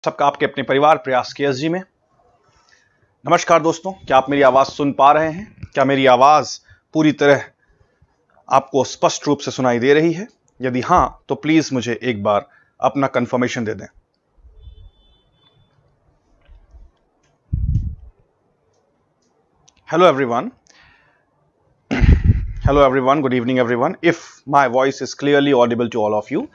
सबका आपके अपने परिवार प्रयास के एसजी में नमस्कार दोस्तों। क्या आप मेरी आवाज सुन पा रहे हैं? क्या मेरी आवाज पूरी तरह आपको स्पष्ट रूप से सुनाई दे रही है? यदि हां तो प्लीज मुझे एक बार अपना कंफर्मेशन दे दें। Hello everyone. Hello everyone. Good evening everyone. If my voice is clearly audible to all of you,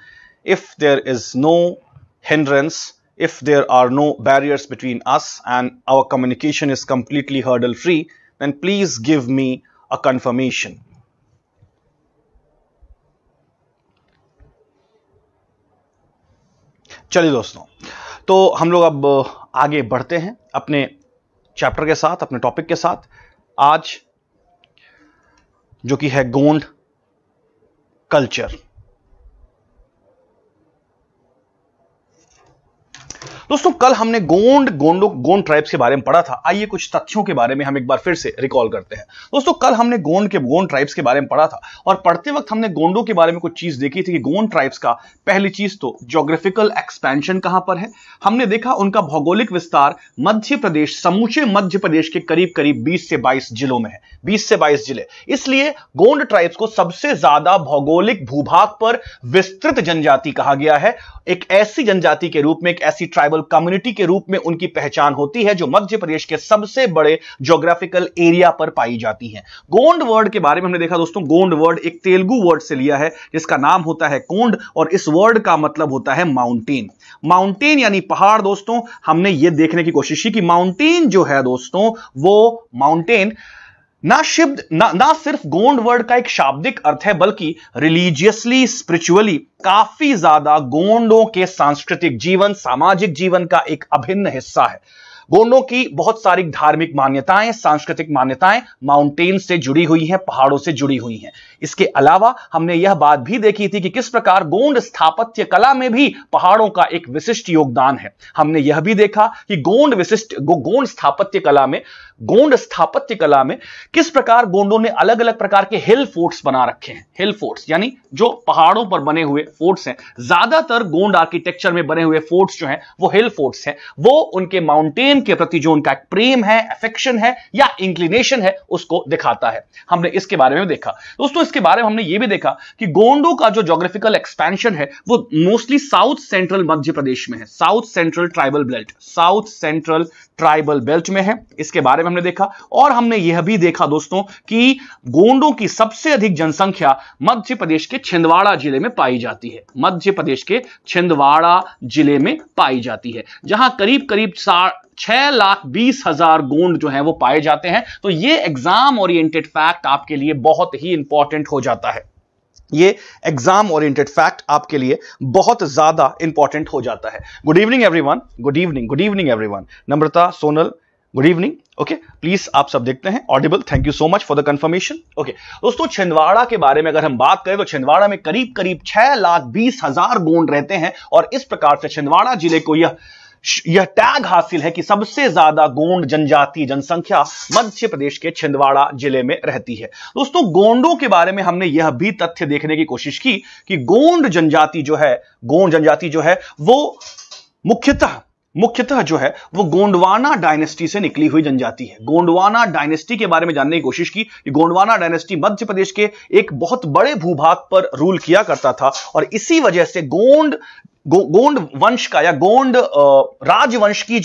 if there is no hindrance, if there are no barriers between us and our communication is completely hurdle free, then please give me a confirmation. चलिए दोस्तों, तो हम लोग अब आगे बढ़ते हैं अपने चैप्टर के साथ, अपने टॉपिक के साथ। आज जो कि है गोंड कल्चर। दोस्तों, कल हमने गोंड ट्राइब्स के बारे में पढ़ा था। आइए कुछ तथ्यों के बारे में हम एक बार फिर से रिकॉल करते हैं। दोस्तों, कल हमने गोंड ट्राइब्स के बारे में पढ़ा था और पढ़ते वक्त हमने गोंडों के बारे में कुछ चीज देखी थी कि गोंड ट्राइब्स का पहली चीज तो ज्योग्राफिकल एक्सपेंशन कहां पर है। हमने देखा उनका भौगोलिक विस्तार मध्य प्रदेश, समूचे मध्य प्रदेश के करीब करीब 20 से 22 जिलों में है। 20 से 22 जिले, इसलिए गोंड ट्राइब्स को सबसे ज्यादा भौगोलिक भूभाग पर विस्तृत जनजाति कहा गया है। एक ऐसी जनजाति के रूप में, एक ऐसी ट्राइबल कम्युनिटी के रूप में उनकी पहचान होती है जो मध्य प्रदेश के सबसे बड़े ज्योग्राफिकल एरिया पर पाई जाती है। गोंड वर्ड के बारे में हमने देखा दोस्तों, गोंड वर्ड एक तेलुगु वर्ड से लिया है जिसका नाम होता है कोंड और इस वर्ड का मतलब होता है माउंटेन। माउंटेन यानी पहाड़। दोस्तों, हमने यह देखने की कोशिश की कि माउंटेन जो है दोस्तों, वो माउंटेन ना सिर्फ गोंड वर्ड का एक शाब्दिक अर्थ है, बल्कि रिलीजियसली, स्पिरिचुअली काफी ज्यादा गोंडों के सांस्कृतिक जीवन, सामाजिक जीवन का एक अभिन्न हिस्सा है। गोंडों की बहुत सारी धार्मिक मान्यताएं, सांस्कृतिक मान्यताएं माउंटेन से जुड़ी हुई हैं, पहाड़ों से जुड़ी हुई हैं। इसके अलावा हमने यह बात भी देखी थी कि किस प्रकार गोंड स्थापत्य कला में भी पहाड़ों का एक विशिष्ट योगदान है। हमने यह भी देखा कि गोंड स्थापत्य कला में किस प्रकार गोंडों ने अलग अलग प्रकार के हिल फोर्ट्स बना रखे हैं। हिल फोर्ट्स यानी जो पहाड़ों पर बने हुए फोर्ट्स हैं। ज्यादातर गोंड आर्किटेक्चर में बने हुए फोर्ट्स जो हैं वो हिल फोर्ट्स हैं। वो उनके माउंटेन के प्रति जो उनका प्रेम है, अफेक्शन है या इंक्लिनेशन है, उसको दिखाता है। हमने इसके बारे में देखा दोस्तों। इसके बारे में हमने यह भी देखा कि गोंडों का जो ज्योग्राफिकल एक्सपेंशन है वो mostly south central Madhya Pradesh में है। साउथ सेंट्रल ट्राइबल बेल्ट में है। इसके बारे में हमने देखा और हमने यह भी देखा दोस्तों कि गोंडों की सबसे अधिक जनसंख्या मध्य प्रदेश के छिंदवाड़ा जिले में पाई जाती है। मध्य प्रदेश के छिंदवाड़ा जिले में पाई जाती है, जहां करीब करीब 6,20,000 गोंड जो हैं वो पाए जाते हैं। तो ये एग्जाम ओरिएंटेड फैक्ट आपके लिए बहुत ही इंपॉर्टेंट हो जाता है। ये एग्जाम ओरिएंटेड फैक्ट आपके लिए बहुत ज्यादा इंपॉर्टेंट हो जाता है। Good evening everyone. Good evening everyone. Namrata, Sonal, good evening. Okay, please आप सब देखते हैं Audible. Thank you so much for the confirmation. Okay दोस्तों, छिंदवाड़ा के बारे में अगर हम बात करें तो छिंदवाड़ा में करीब करीब 6,20,000 गोंड रहते हैं और इस प्रकार से छिंदवाड़ा जिले को यह टैग हासिल है कि सबसे ज्यादा गोंड जनजाति जनसंख्या मध्य प्रदेश के छिंदवाड़ा जिले में रहती है। दोस्तों, गोंडों के बारे में हमने यह भी तथ्य देखने की कोशिश की कि गोंड जनजाति जो है वो मुख्यतः जो है वो गोंडवाना डायनेस्टी से निकली हुई जनजाति है। गोंडवाना डायनेस्टी के बारे में जानने की कोशिश की कि गोंडवाना डायनेस्टी मध्य प्रदेश के एक बहुत बड़े भूभाग पर रूल किया करता था और इसी वजह से गोंड वंश का या गोंड राजवंश की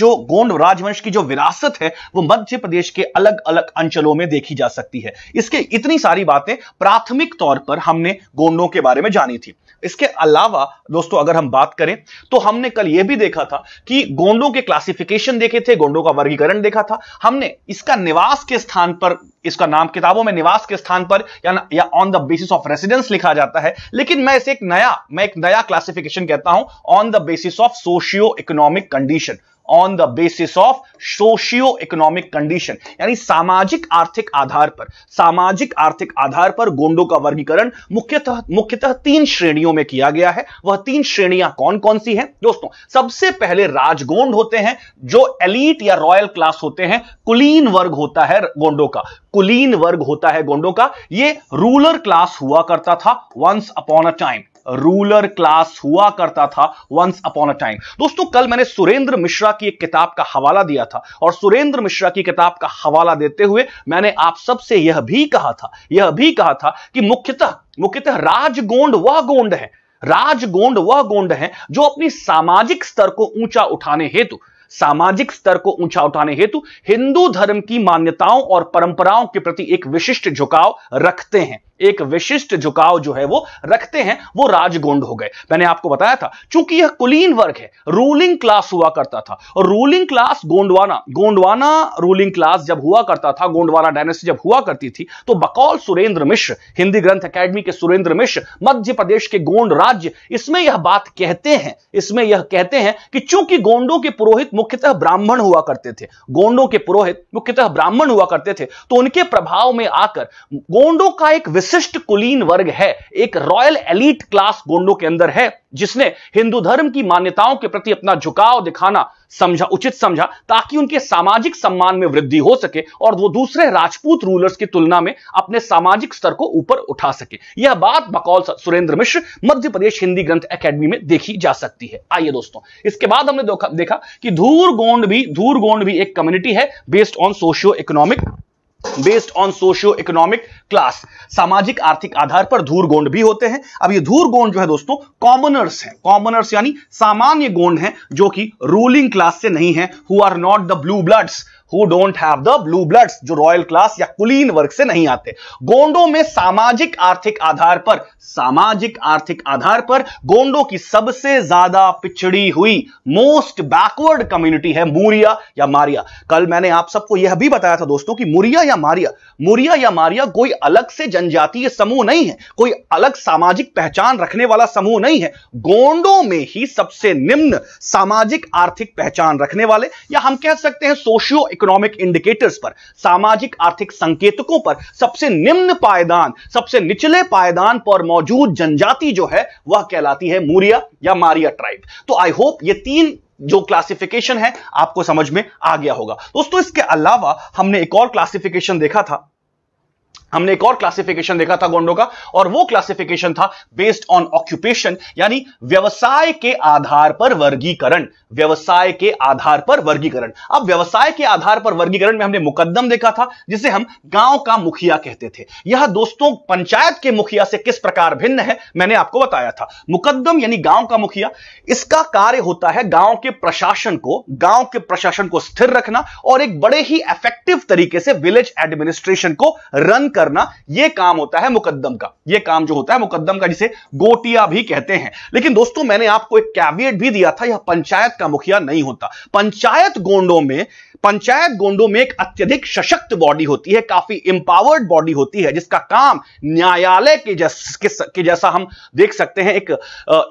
जो विरासत है वो मध्य प्रदेश के अलग अलग अंचलों में देखी जा सकती है। इसके इतनी सारी बातें प्राथमिक तौर पर हमने गोंडों के बारे में जानी थी। इसके अलावा दोस्तों अगर हम बात करें तो हमने कल यह भी देखा था कि गोंडों के क्लासिफिकेशन देखे थे, गोंडों का वर्गीकरण देखा था हमने। इसका निवास के स्थान पर, इसका नाम किताबों में निवास के स्थान पर या on the basis of residence लिखा जाता है, लेकिन मैं इसे एक नया क्लासिफिकेशन कहता हूं, on the basis of socio economic condition. On the basis of socio economic condition यानी सामाजिक आर्थिक आधार पर गोंडों का वर्गीकरण मुख्यतः 3 श्रेणियों में किया गया है। वह 3 श्रेणियां कौन कौन सी हैं दोस्तों? सबसे पहले राजगोंड होते हैं जो एलीट या रॉयल क्लास होते हैं। कुलीन वर्ग होता है गोंडों का। यह रूलर क्लास हुआ करता था once upon a time. Ruler class हुआ करता था वंस अपॉन अ टाइम। दोस्तों कल मैंने सुरेंद्र मिश्रा की एक किताब का हवाला दिया था और सुरेंद्र मिश्रा की किताब का हवाला देते हुए मैंने आप सबसे यह भी कहा था कि मुख्यतः राजगोंड वह गोंड है जो अपनी सामाजिक स्तर को ऊंचा उठाने हेतु हिंदू धर्म की मान्यताओं और परंपराओं के प्रति एक विशिष्ट झुकाव रखते हैं। वो राजगोंड हो गए। मैंने आपको बताया था चूंकि यह कुलीन वर्ग है, रूलिंग क्लास हुआ करता था और ruling class Gondwana ruling class जब हुआ करता था, गोंडवाना डायनेस्टी जब हुआ करती थी, तो बकौल सुरेंद्र मिश्र, हिंदी ग्रंथ एकेडमी के सुरेंद्र मिश्र, मध्य प्रदेश के गोंड राज्य, इसमें यह कहते हैं कि चूंकि गोंडों के पुरोहित मुख्यतः ब्राह्मण हुआ करते थे, तो उनके प्रभाव में आकर गोंडों का एक विशिष्ट कुलीन वर्ग है, एक रॉयल एलीट क्लास गोंडों के अंदर है, जिसने हिंदू धर्म की मान्यताओं के प्रति अपना झुकाव दिखाना उचित समझा ताकि उनके सामाजिक सम्मान में वृद्धि हो सके और वो दूसरे राजपूत रूलर्स की तुलना में अपने सामाजिक स्तर को ऊपर उठा सके। यह बात बकौल सुरेंद्र मिश्र मध्य प्रदेश हिंदी ग्रंथ एकेडमी में देखी जा सकती है। आइए दोस्तों, इसके बाद हमने देखा कि धूर गोंड भी एक कम्युनिटी है based on socio economic class, सामाजिक आर्थिक आधार पर धूर गोंड भी होते हैं। अब ये धूर गोंड जो है दोस्तों कॉमनर्स यानी सामान्य गोंड हैं जो कि रूलिंग क्लास से नहीं है, who are not the blue bloods, who don't have the blue bloods, जो रॉयल क्लास या कुलीन वर्ग से नहीं आते। गोंडों में सामाजिक आर्थिक आधार पर गोंडों की सबसे ज्यादा पिछड़ी हुई मोस्ट बैकवर्ड कम्युनिटी है मुरिया या मारिया। कल मैंने आप सबको यह भी बताया था दोस्तों कि मुरिया या मारिया कोई अलग से जनजातीय समूह नहीं है, कोई अलग सामाजिक पहचान रखने वाला समूह नहीं है। गोंडों में ही सबसे निम्न सामाजिक आर्थिक पहचान रखने वाले, या हम कह सकते हैं सोशियो इकोनॉमिक इंडिकेटर्स पर, सामाजिक आर्थिक संकेतकों पर सबसे निम्न पायदान, सबसे निचले पायदान पर मौजूद जनजाति जो है वह कहलाती है मुरिया या मारिया ट्राइब। तो आई होप ये तीन जो क्लासिफिकेशन है आपको समझ में आ गया होगा। दोस्तों इसके अलावा हमने एक और क्लासिफिकेशन देखा था गोंडों का, और वो क्लासिफिकेशन था बेस्ड ऑन ऑक्यूपेशन, यानी व्यवसाय के आधार पर वर्गीकरण। अब व्यवसाय के आधार पर वर्गीकरण में हमने मुकद्दम देखा था, जिसे हम गांव का मुखिया कहते थे। यह दोस्तों पंचायत के मुखिया से किस प्रकार भिन्न है मैंने आपको बताया था। मुकद्दम यानी गांव का मुखिया, इसका कार्य होता है गांव के प्रशासन को स्थिर रखना और एक बड़े ही इफेक्टिव तरीके से विलेज एडमिनिस्ट्रेशन को रन करना। यह काम होता है मुकद्दम का, जिसे गोटिया भी कहते हैं। लेकिन दोस्तों मैंने आपको एक कैविएट भी दिया था, यह पंचायत का मुखिया नहीं होता। पंचायत गोंडों में एक अत्यधिक सशक्त बॉडी होती है, काफी इंपावर्ड बॉडी होती है, जिसका काम न्यायालय के जैसा हम देख सकते हैं। एक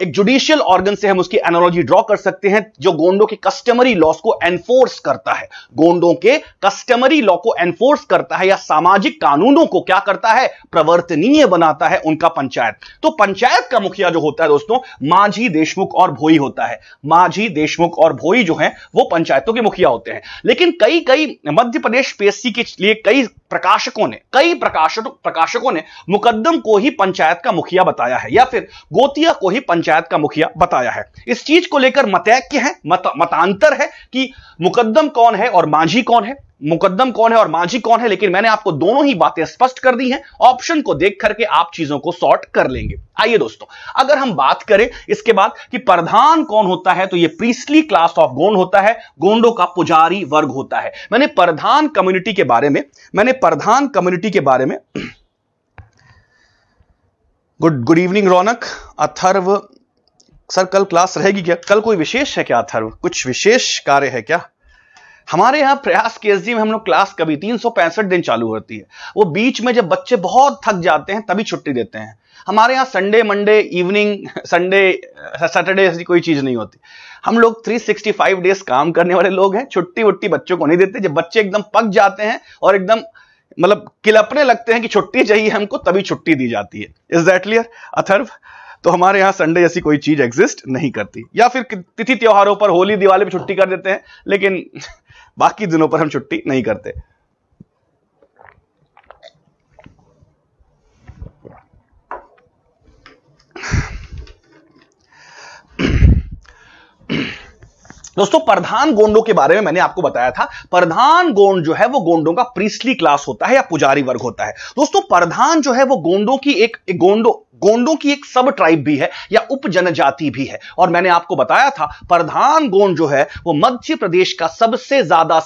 जुडिशियल ऑर्गन से हम उसकी एनालॉजी ड्रॉ कर सकते हैं, जो गोंडों के कस्टमरी लॉस को एनफोर्स करता है, या सामाजिक कानूनों को क्या करता है, प्रवर्तनीय बनाता है उनका पंचायत। तो पंचायत का मुखिया जो होता है दोस्तों, माझी, देशमुख और भोई होता है। माझी, देशमुख और भोई जो हैं वो पंचायतों के मुखिया होते हैं। लेकिन कई मध्य प्रदेश पीएससी के लिए कई प्रकाशकों ने मुकद्दम को ही पंचायत का मुखिया बताया है, या फिर गोतिया को ही पंचायत का मुखिया बताया है। इस चीज को लेकर मतांतर है कि मुकद्दम कौन है और माझी कौन है, लेकिन मैंने आपको दोनों ही बातें स्पष्ट कर दी हैं। ऑप्शन को देख करके आप चीजों को सॉर्ट कर लेंगे। आइए दोस्तों, अगर हम बात करें इसके बाद कि प्रधान कौन होता है, तो यह प्रीस्टली क्लास ऑफ गोंड होता है, गोंडों का पुजारी वर्ग होता है। मैंने प्रधान कम्युनिटी के बारे में गुड इवनिंग रौनक, अथर्व सर कल क्लास रहेगी क्या? कल कोई विशेष है क्या अथर्व? कुछ विशेष कार्य है क्या? हमारे यहां प्रयास केएसजी में हम लोग क्लास कभी 365 दिन चालू होती है, वो बीच में जब बच्चे बहुत थक जाते हैं तभी छुट्टी देते हैं। हमारे यहां संडे, मंडे इवनिंग, सैटरडे ऐसी कोई चीज नहीं होती। हम लोग 365 डेज काम करने वाले लोग हैं, छुट्टी वुट्टी बच्चों को नहीं देते। जब बच्चे एकदम पक जाते हैं और एकदम किलपने लगते हैं कि छुट्टी चाहिए हमको, तभी छुट्टी दी जाती है। Is that clear Atharva? तो हमारे यहां संडे जैसी कोई चीज एग्जिस्ट नहीं करती, या फिर तिथि त्योहारों पर, होली दिवाली में छुट्टी कर देते हैं, लेकिन बाकी दिनों पर हम छुट्टी नहीं करते। दोस्तों प्रधान गोंडों के बारे में मैंने आपको बताया था। प्रधान गोंड जो है वो गोंडों का प्रीस्टली क्लास होता है या पुजारी वर्ग होता है। दोस्तों प्रधान जो है वो गोंडों की एक गोंडों की एक सब ट्राइब भी है या उप जनजाति भी है। और मैंने आपको बताया था प्रधान गोंड जो है वो मध्य प्रदेश का सबसे ज्यादा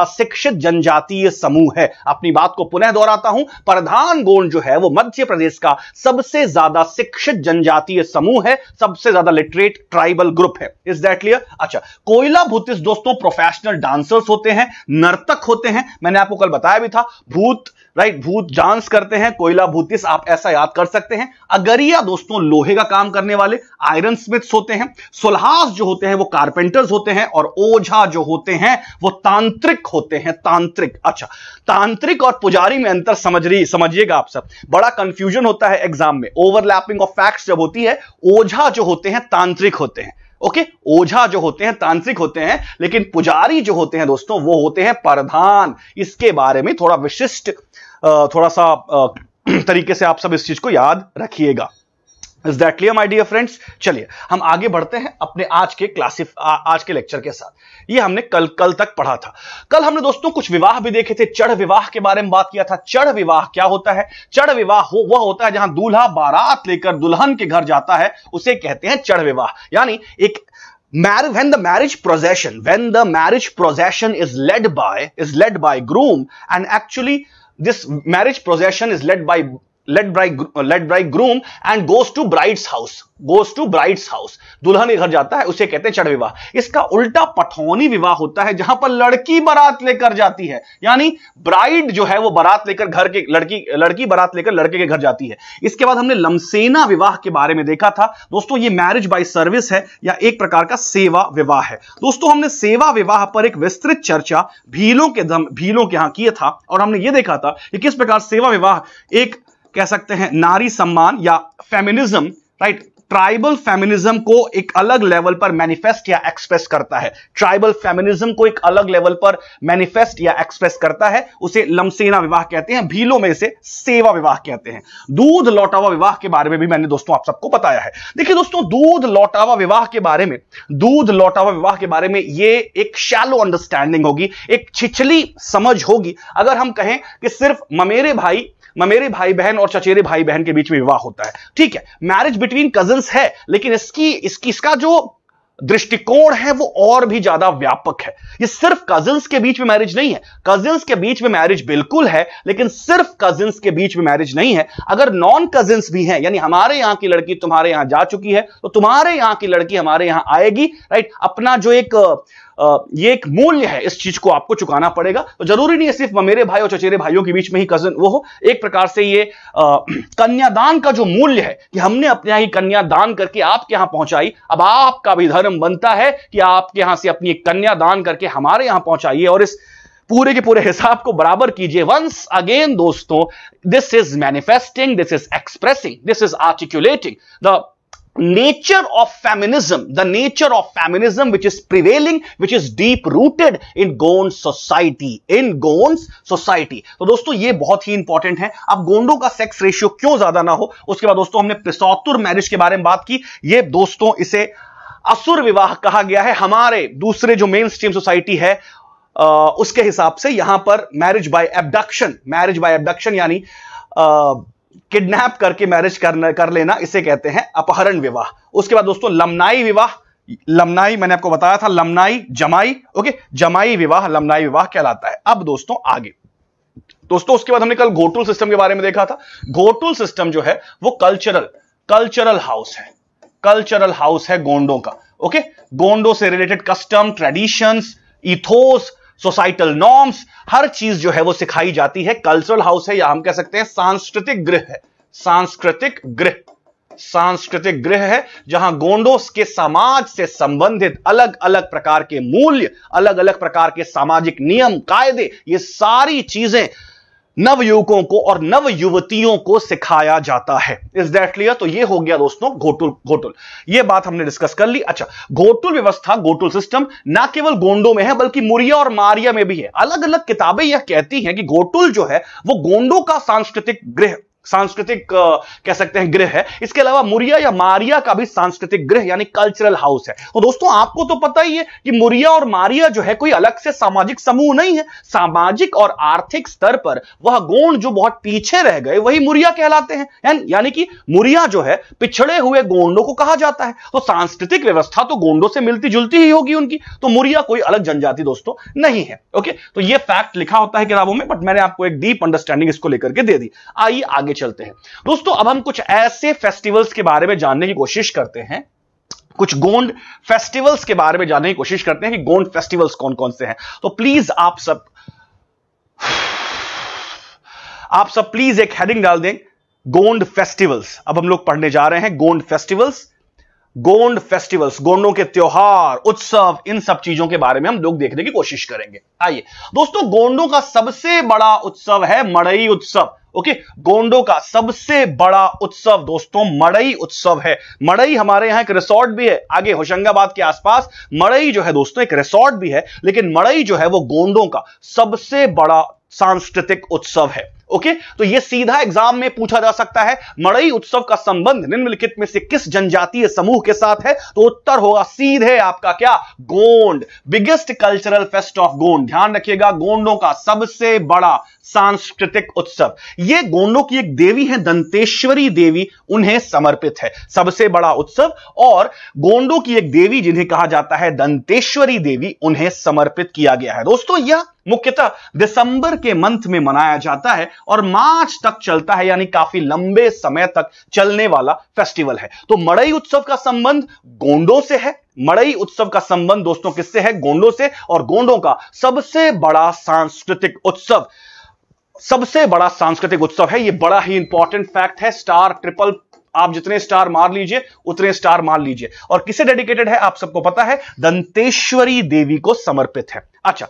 शिक्षित जनजातीय समूह है। अपनी बात को पुनः दोहराता हूं, प्रधान गोंड जो है वो मध्य प्रदेश का सबसे ज्यादा शिक्षित जनजातीय समूह है, सबसे ज्यादा लिटरेट ट्राइबल ग्रुप है। Is that clear? अच्छा, कोयला भूतिस दोस्तों प्रोफेशनल डांसर्स होते हैं, नर्तक होते हैं। मैंने आपको कल बताया भी था, भूत डांस करते हैं, कोयला भूतिस आप ऐसा याद कर सकते हैं। अगरिया दोस्तों लोहे का काम करने वाले आयरन स्मिथ्स होते हैं। सुल्हास जो होते हैं वो कारपेंटर्स होते हैं। और ओझा जो होते हैं वो तांत्रिक होते हैं, तांत्रिक। अच्छा, तांत्रिक और पुजारी में अंतर समझिएगा आप सब, बड़ा कंफ्यूजन होता है एग्जाम में, ओवरलैपिंग ऑफ फैक्ट्स जब होती है। ओझा जो होते हैं तांत्रिक होते हैं, ओके, ओझा जो होते हैं तांत्रिक होते हैं, लेकिन पुजारी जो होते हैं दोस्तों वो होते हैं प्रधान। इसके बारे में थोड़ा विशिष्ट थोड़ा सा तरीके से आप सब इस चीज को याद रखिएगा। Is that clear my dear friends? चलिए हम आगे बढ़ते हैं अपने आज के लेक्चर के साथ। ये हमने कल तक पढ़ा था। कल हमने दोस्तों कुछ विवाह भी देखे थे, चढ़ विवाह के बारे में बात किया था। चढ़ विवाह क्या होता है? चढ़ विवाह वह होता है जहां दूल्हा बारात लेकर दुल्हन के घर जाता है, उसे कहते हैं चढ़ विवाह। यानी एक when the marriage procession is led by groom, and actually this marriage procession is led by groom and goes to bride's house, दुल्हन के घर जाता है, उसे कहते हैं चढ़ विवाह। इसका उल्टा पठौनी विवाह होता है जहां पर लड़की बारात लेकर जाती है, यानी ब्राइड जो है वो बारात लेकर लड़की बारात लेकर लड़के के घर जाती है। इसके बाद हमने लमसेना विवाह के बारे में देखा था दोस्तों। ये मैरिज बाय सर्विस है या एक प्रकार का सेवा विवाह है। दोस्तों हमने सेवा विवाह पर एक विस्तृत चर्चा भीलों के यहां किया था, और हमने ये देखा था कि किस प्रकार सेवा विवाह एक कह सकते हैं नारी सम्मान या फेमिनिज्म, राइट, ट्राइबल फेमिनिज्म को एक अलग लेवल पर मैनिफेस्ट या एक्सप्रेस करता है। ट्राइबल फेमिनिज्म को एक अलग लेवल पर मैनिफेस्ट या एक्सप्रेस करता है, उसे लमसेना विवाह कहते हैं। भीलों में इसे सेवा विवाह कहते हैं। दूध लौटावा विवाह के बारे में भी मैंने दोस्तों आप सबको बताया है। देखिए दोस्तों, दूध लौटावा विवाह के बारे में ये एक शैलो अंडरस्टैंडिंग होगी, एक छिछली समझ होगी अगर हम कहें कि सिर्फ ममेरे भाई बहन और चचेरे भाई बहन के बीच में विवाह होता है। ठीक है, मैरिज बिटवीन कजिन्स है, लेकिन इसका जो दृष्टिकोण है वो और भी ज्यादा व्यापक है। ये सिर्फ कजिन्स के बीच में मैरिज नहीं है। कजिन्स के बीच में मैरिज बिल्कुल है, लेकिन सिर्फ कजिन्स के बीच में मैरिज नहीं है। अगर नॉन कजिन्स भी हैं, यानी हमारे यहां की लड़की तुम्हारे यहां जा चुकी है तो तुम्हारे यहां की लड़की हमारे यहां आएगी, राइट। अपना जो ये एक मूल्य है, इस चीज को आपको चुकाना पड़ेगा। तो जरूरी नहीं है सिर्फ मेरे भाई और चचेरे भाइयों के बीच में ही कजिन वो हो। एक प्रकार से ये कन्यादान का जो मूल्य है कि हमने अपने यहां कन्या दान करके आपके यहां पहुंचाई, अब आपका भी धर्म बनता है कि आपके यहां से अपनी एक कन्या दान करके हमारे यहां पहुंचाइए और इस पूरे के पूरे हिसाब को बराबर कीजिए। वंस अगेन दोस्तों, this is manifesting, this is expressing, this is articulating the nature of feminism which is prevailing, which is deep rooted in Gond society, तो दोस्तों ये बहुत ही इंपॉर्टेंट है। अब गोंडों का सेक्स रेशियो क्यों ज्यादा ना हो, उसके बाद दोस्तों हमने पिसौतुर मैरिज के बारे में बात की। ये दोस्तों इसे असुर विवाह कहा गया है। हमारे दूसरे जो मेन स्ट्रीम सोसाइटी है उसके हिसाब से यहां पर मैरिज बाय एब्डक्शन यानी किडनैप करके मैरिज कर लेना, इसे कहते हैं अपहरण विवाह। उसके बाद दोस्तों लमनाई विवाह, मैंने आपको बताया था जमाई, ओके, जमाई विवाह लमनाई विवाह कहलाता है। अब दोस्तों आगे दोस्तों उसके बाद हमने कल घोटुल सिस्टम के बारे में देखा था। घोटुल सिस्टम जो है वो कल्चरल हाउस है गोंडों का, ओके। गोंडों से related custom, traditions, ethos, societal norms, हर चीज जो है वो सिखाई जाती है। कल्चरल हाउस है या हम कह सकते हैं सांस्कृतिक गृह है जहां गोंडों के समाज से संबंधित अलग अलग प्रकार के मूल्य, अलग अलग प्रकार के सामाजिक नियम, कायदे, ये सारी चीजें नवयुवकों को और नव युवतियों को सिखाया जाता है। Is that clear? तो ये हो गया दोस्तों घोटुल, ये बात हमने डिस्कस कर ली। अच्छा, घोटुल व्यवस्था, घोटुल सिस्टम ना केवल गोंडों में है बल्कि मुरिया और मारिया में भी है। अलग अलग किताबें यह कहती हैं कि घोटुल जो है वो गोंडों का सांस्कृतिक गृह सांस्कृतिक कह सकते हैं गृह है। इसके अलावा मुरिया या मारिया का भी सांस्कृतिक गृह यानी कल्चरल हाउस है। तो दोस्तों आपको तो पता ही है कि मुरिया और मारिया जो है कोई अलग से सामाजिक समूह नहीं है। सामाजिक और आर्थिक स्तर पर वह गोंड जो बहुत पीछे रह गए वही मुरिया कहलाते हैं। यानी कि मुरिया जो है पिछड़े हुए गोंडों को कहा जाता है। तो सांस्कृतिक व्यवस्था तो गोंडों से मिलती जुलती ही होगी उनकी, तो मुरिया कोई अलग जनजाति दोस्तों नहीं है। ओके, तो यह फैक्ट लिखा होता है किताबों में, बट मैंने आपको एक डीप अंडरस्टैंडिंग इसको लेकर के दे दी। आइए आगे चलते हैं दोस्तों। अब हम कुछ ऐसे फेस्टिवल्स के बारे में जानने की कोशिश करते हैं, कुछ गोंड फेस्टिवल्स के बारे में जानने की कोशिश करते हैं कि गोंड फेस्टिवल्स कौन कौन से हैं। तो प्लीज आप सब प्लीज एक हेडिंग डाल दें, गोंड फेस्टिवल्स। अब हम लोग पढ़ने जा रहे हैं गोंड फेस्टिवल्स। गोंड फेस्टिवल्स, गोंडों के त्योहार, उत्सव, इन सब चीजों के बारे में हम लोग देखने की कोशिश करेंगे। आइए दोस्तों, गोंडों का सबसे बड़ा उत्सव है मड़ई उत्सव। ओके, गोंडों का सबसे बड़ा उत्सव दोस्तों मड़ई उत्सव है। मड़ई हमारे यहां एक रिसोर्ट भी है, आगे होशंगाबाद के आसपास मड़ई जो है दोस्तों एक रिसोर्ट भी है, लेकिन मड़ई जो है वो गोंडों का सबसे बड़ा सांस्कृतिक उत्सव है। ओके, तो यह सीधा एग्जाम में पूछा जा सकता है, मड़ई उत्सव का संबंध निम्नलिखित में से किस जनजातीय समूह के साथ है? तो उत्तर होगा सीधे आपका क्या, Gond. Biggest cultural fest of Gond. ध्यान रखिएगा, गोंडों का सबसे बड़ा सांस्कृतिक उत्सव। यह गोंडों की एक देवी है, दंतेश्वरी देवी, उन्हें समर्पित है सबसे बड़ा उत्सव। और गोंडों की एक देवी जिन्हें कहा जाता है दंतेश्वरी देवी, उन्हें समर्पित किया गया है। दोस्तों यह मुख्यतः दिसंबर के मंथ में मनाया जाता है और मार्च तक चलता है, यानी काफी लंबे समय तक चलने वाला फेस्टिवल है। तो मड़ई उत्सव का संबंध गोंडों से है। मड़ई उत्सव का संबंध दोस्तों किससे है? गोंडों से। और गोंडों का सबसे बड़ा सांस्कृतिक उत्सव, सबसे बड़ा सांस्कृतिक उत्सव है। यह बड़ा ही इंपॉर्टेंट फैक्ट है। स्टार ट्रिपल, आप जितने स्टार मार लीजिए उतने स्टार मार लीजिए। और किसे डेडिकेटेड है आप सबको पता है, दंतेश्वरी देवी को समर्पित है। अच्छा,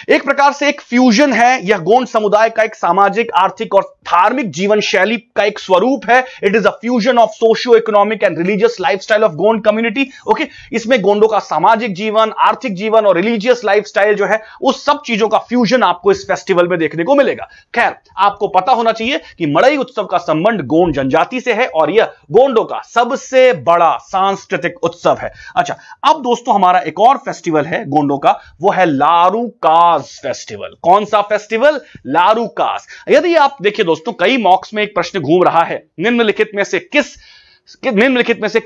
एक प्रकार से एक फ्यूजन है, यह गोंड समुदाय का एक सामाजिक, आर्थिक और धार्मिक जीवन शैली का एक स्वरूप है। It is a fusion of socio economic and religious lifestyle of Gond community. Okay, इसमें गोंडों का सामाजिक जीवन, आर्थिक जीवन और रिलीजियस लाइफस्टाइल जो है, उस सब चीजों का फ्यूजन आपको इस फेस्टिवल में देखने को मिलेगा। खैर, आपको पता होना चाहिए कि मड़ई उत्सव का संबंध गोंड जनजाति से है और यह गोंडों का सबसे बड़ा सांस्कृतिक उत्सव है। अच्छा, अब दोस्तों हमारा एक और फेस्टिवल है गोंडों का, वो है लारूकाज फेस्टिवल। कौन सा फेस्टिवल? लारूकाज। यदि आप देखिए दोस्तों, कई मॉक्स में एक प्रश्न घूम रहा है, निम्नलिखित में से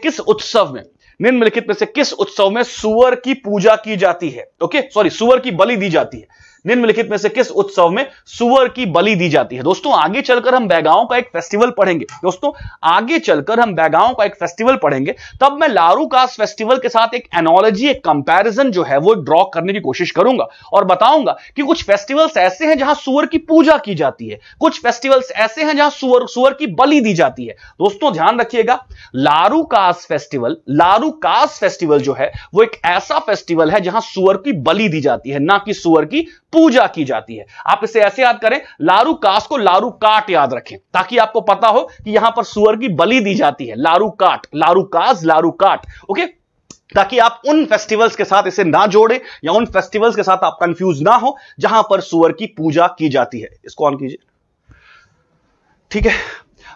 किस उत्सव में सुअर की पूजा की जाती है? ओके, सॉरी, सुअर की बलि दी जाती है। निम्नलिखित में से किस उत्सव में सुअर की बलि दी जाती है? दोस्तों आगे चलकर हम बैगाओं का एक फेस्टिवल पढ़ेंगे। दोस्तों आगे चलकर हम बैगाओं का एक फेस्टिवल पढ़ेंगे, तब मैं लारूकाज फेस्टिवल के साथ एक एनोलॉजी, एक कंपैरिजन जो है वो ड्रॉ करने की कोशिश करूंगा और बताऊंगा कि कुछ फेस्टिवल्स ऐसे हैं जहां सुअर की पूजा की जाती है, कुछ फेस्टिवल्स ऐसे हैं जहां सुअर की बलि दी जाती है। दोस्तों ध्यान रखिएगा, लारूकाज फेस्टिवल जो है वो एक ऐसा फेस्टिवल है जहां सुअर की बलि दी जाती है, ना कि सुअर की पूजा की जाती है। आप इसे ऐसे याद करें, लारूकास को लारूकाट याद रखें, ताकि आपको पता हो कि यहां पर सुअर की बलि दी जाती है। लारूकाट, लारूकास, लारूकाट। ओके, ताकि आप उन फेस्टिवल्स के साथ इसे ना जोड़े या उन फेस्टिवल्स के साथ आप कंफ्यूज ना हो जहां पर सुअर की पूजा की जाती है। इसको ऑन कीजिए, ठीक है।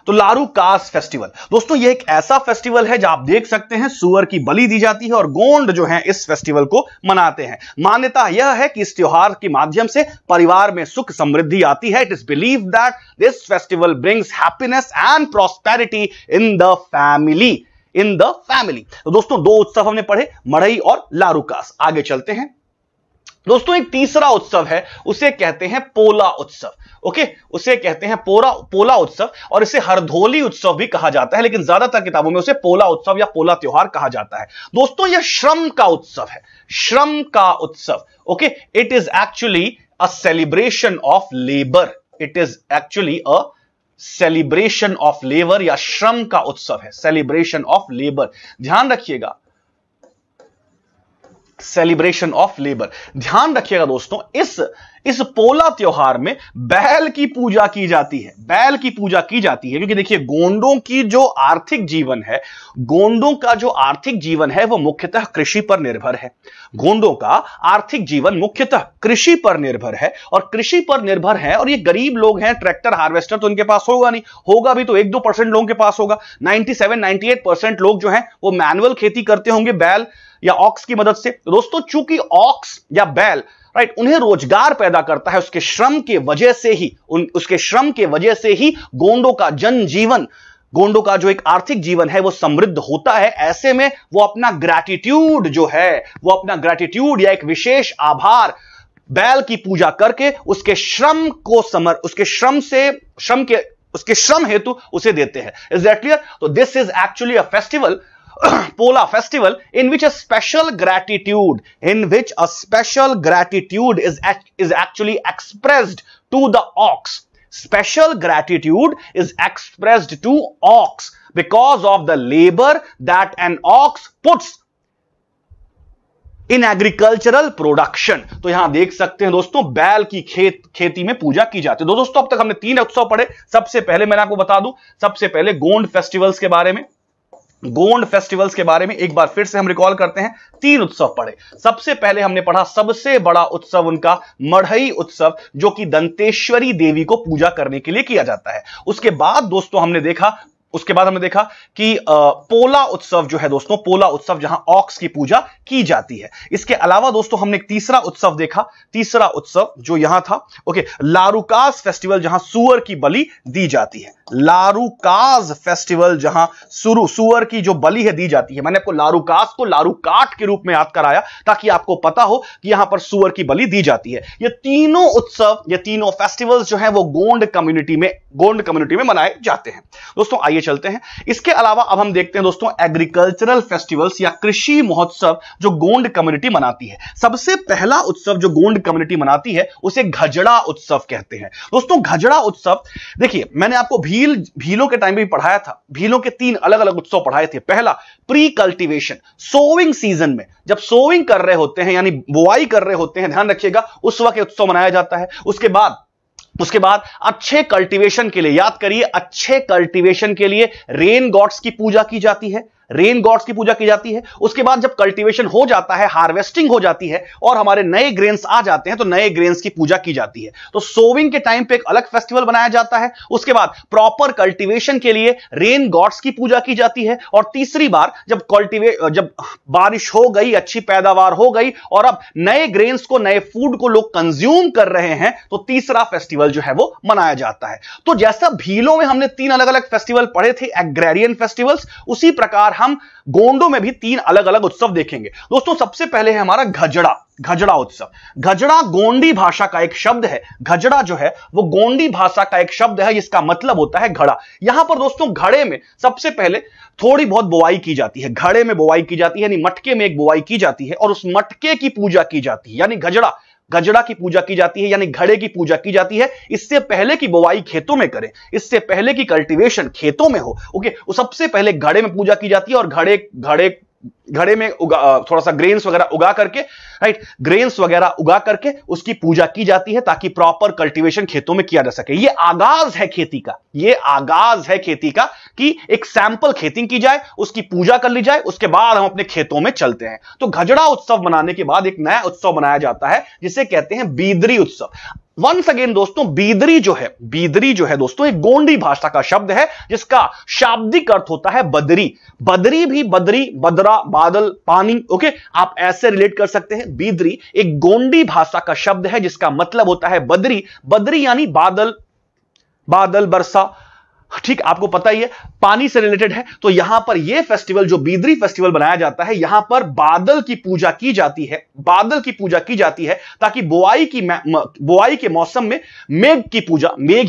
तो लारूकास फेस्टिवल दोस्तों ये एक ऐसा फेस्टिवल है जहां आप देख सकते हैं सुअर की बलि दी जाती है और गोंड जो है इस फेस्टिवल को मनाते हैं। मान्यता यह है कि इस त्योहार के माध्यम से परिवार में सुख समृद्धि आती है। It is believe that this festival brings happiness and prosperity in the family. तो दोस्तों दो उत्सव हमने पढ़े, मड़ई और लारूकास। आगे चलते हैं दोस्तों, एक तीसरा उत्सव है, उसे कहते हैं पोला उत्सव। ओके, उसे कहते हैं पोला उत्सव और इसे हरधोली उत्सव भी कहा जाता है, लेकिन ज्यादातर किताबों में उसे पोला उत्सव या पोला त्योहार कहा जाता है। दोस्तों यह श्रम का उत्सव है, श्रम का उत्सव। Okay, it is actually a celebration of labour. It is actually a celebration of labour या श्रम का उत्सव है, सेलिब्रेशन ऑफ लेबर। ध्यान रखिएगा, सेलिब्रेशन ऑफ लेबर। ध्यान रखिएगा दोस्तों, इस पोला त्योहार में बैल की पूजा की जाती है, बैल की पूजा की जाती है, क्योंकि देखिए गोंडों की जो आर्थिक जीवन है, गोंडों का जो आर्थिक जीवन है वो मुख्यतः कृषि पर निर्भर है। गोंडों का आर्थिक जीवन मुख्यतः कृषि पर निर्भर है, और कृषि पर निर्भर है, और ये गरीब लोग हैं, ट्रैक्टर हार्वेस्टर तो उनके पास होगा नहीं, होगा भी तो 1-2% लोगों के पास होगा। 97-98% लोग जो हैं वो मैनुअल खेती करते होंगे बैल या ऑक्स की मदद से। दोस्तों चूंकि ऑक्स या बैल राइट उन्हें रोजगार पैदा करता है, उसके श्रम के वजह से ही उसके श्रम के वजह से ही गोंडों का जनजीवन, गोंडों का जो एक आर्थिक जीवन है वो समृद्ध होता है। ऐसे में वो अपना ग्रैटिट्यूड जो है, वो अपना ग्रैटिट्यूड या एक विशेष आभार बैल की पूजा करके उसके श्रम को उसके श्रम हेतु उसे देते हैं। Is that clear? तो this is actually a festival, Pola festival, in which a special gratitude is actually expressed to the ox. Special gratitude is expressed to ox because of the labor that an ox puts in agricultural production. तो यहां देख सकते हैं दोस्तों बैल की खेती में पूजा की जाती है। दोस्तों अब तक हमने 3 उत्सव पढ़े। सबसे पहले मैं आपको बता दूं, सबसे पहले गोंड फेस्टिवल्स के बारे में, गोंड फेस्टिवल्स के बारे में एक बार फिर से हम रिकॉल करते हैं। 3 उत्सव पढ़े। सबसे पहले हमने पढ़ा सबसे बड़ा उत्सव उनका मढ़ई उत्सव, जो कि दंतेश्वरी देवी को पूजा करने के लिए किया जाता है। उसके बाद दोस्तों हमने देखा कि पोला उत्सव जो है दोस्तों, पोला उत्सव जहां ऑक्स की पूजा की जाती है। इसके अलावा दोस्तों हमने एक तीसरा उत्सव देखा, तीसरा उत्सव जो यहां था लारूकाज फेस्टिवल, जहां सुअर की बलि दी जाती है। लारूकाज फेस्टिवल जहां सुअर की जो बलि है दी जाती है। मैंने आपको लारूकाज को लारूकाट के रूप में याद कराया ताकि आपको पता हो कि यहां पर सुअर की बलि दी जाती है। ये तीनों उत्सव, ये तीनों फेस्टिवल्स जो हैं वो गोंड कम्युनिटी में मनाए जाते हैं। दोस्तों आइए चलते हैं। इसके अलावा अब हम देखते हैं दोस्तों एग्रीकल्चरल फेस्टिवल्स या कृषि महोत्सव जो गोंड कम्युनिटी मनाती है। सबसे पहला उत्सव जो गोंड कम्युनिटी मनाती है उसे घजड़ा उत्सव कहते हैं। दोस्तों घजड़ा उत्सव, देखिए मैंने आपको भीलों के टाइम में भी पढ़ाया था। भीलों के 3 अलग अलग उत्सव पढ़ाए थे। पहला प्री कल्टीवेशन, सोविंग सीजन में जब सोविंग कर रहे होते हैं यानी बुआई कर रहे होते हैं, ध्यान रखिएगा, उस वक्त उत्सव मनाया जाता है। उसके बाद अच्छे कल्टीवेशन के लिए, याद करिए, अच्छे कल्टीवेशन के लिए रेन गॉड्स की पूजा की जाती है, रेन गॉड्स की पूजा की जाती है। उसके बाद जब कल्टीवेशन हो जाता है, हार्वेस्टिंग हो जाती है और हमारे नए ग्रेन्स आ जाते हैं तो नए ग्रेन्स की पूजा की जाती है। तो सोविंग के टाइम पे एक अलग फेस्टिवल बनाया जाता है। उसके बाद प्रॉपर कल्टीवेशन के लिए रेन गॉड्स की पूजा की जाती है। और तीसरी बार जब बारिश हो गई, अच्छी पैदावार हो गई और अब नए ग्रेन्स को, नए फूड को लोग कंज्यूम कर रहे हैं, तो तीसरा फेस्टिवल जो है वो मनाया जाता है। तो जैसा भीलों में हमने 3 अलग अलग फेस्टिवल पढ़े थे, एग्रेरियन फेस्टिवल्स, उसी प्रकार हम गोंडों में भी 3 अलग अलग उत्सव देखेंगे। दोस्तों सबसे पहले है हमारा घजड़ा उत्सव। घजड़ा गोंडी भाषा का एक शब्द है। घजड़ा जो है वो गोंडी भाषा का एक शब्द है जिसका मतलब होता है घड़ा। यहां पर दोस्तों घड़े में सबसे पहले थोड़ी बहुत बुआई की जाती है। घड़े में बुआई की जाती है यानी मटके में एक बुआई की जाती है और उस मटके की पूजा की जाती है, यानी घजड़ा की पूजा की जाती है, यानी घड़े की पूजा की जाती है। इससे पहले की बुआई खेतों में करें, इससे पहले की कल्टीवेशन खेतों में हो, वो सबसे पहले घड़े में पूजा की जाती है और घड़े में थोड़ा सा ग्रेन्स वगैरह उगा करके, राइट, ग्रेन्स वगैरह उगा करके उसकी पूजा की जाती है ताकि प्रॉपर कल्टीवेशन खेतों में किया जा सके। ये आगाज है खेती का, कि एक सैंपल खेती की जाए, उसकी पूजा कर ली जाए, उसके बाद हम अपने खेतों में चलते हैं। तो घजड़ा उत्सव मनाने के बाद एक नया उत्सव मनाया जाता है जिसे कहते हैं बीदरी उत्सव। वंस अगेन दोस्तों बीदरी जो है दोस्तों एक गोंडी भाषा का शब्द है जिसका शाब्दिक अर्थ होता है बदरी। बदरी भी बदरी, बदरा, बादल, पानी, आप ऐसे रिलेट कर सकते हैं। बीदरी एक गोंडी भाषा का शब्द है जिसका मतलब होता है बदरी। बदरी यानी बादल, बरसा, ठीक, आपको पता ही है, पानी से रिलेटेड है। तो यहां पर यह फेस्टिवल जो बीदरी फेस्टिवल बनाया जाता है, यहां पर बादल की पूजा की जाती है ताकि बुआई के मौसम में मेघ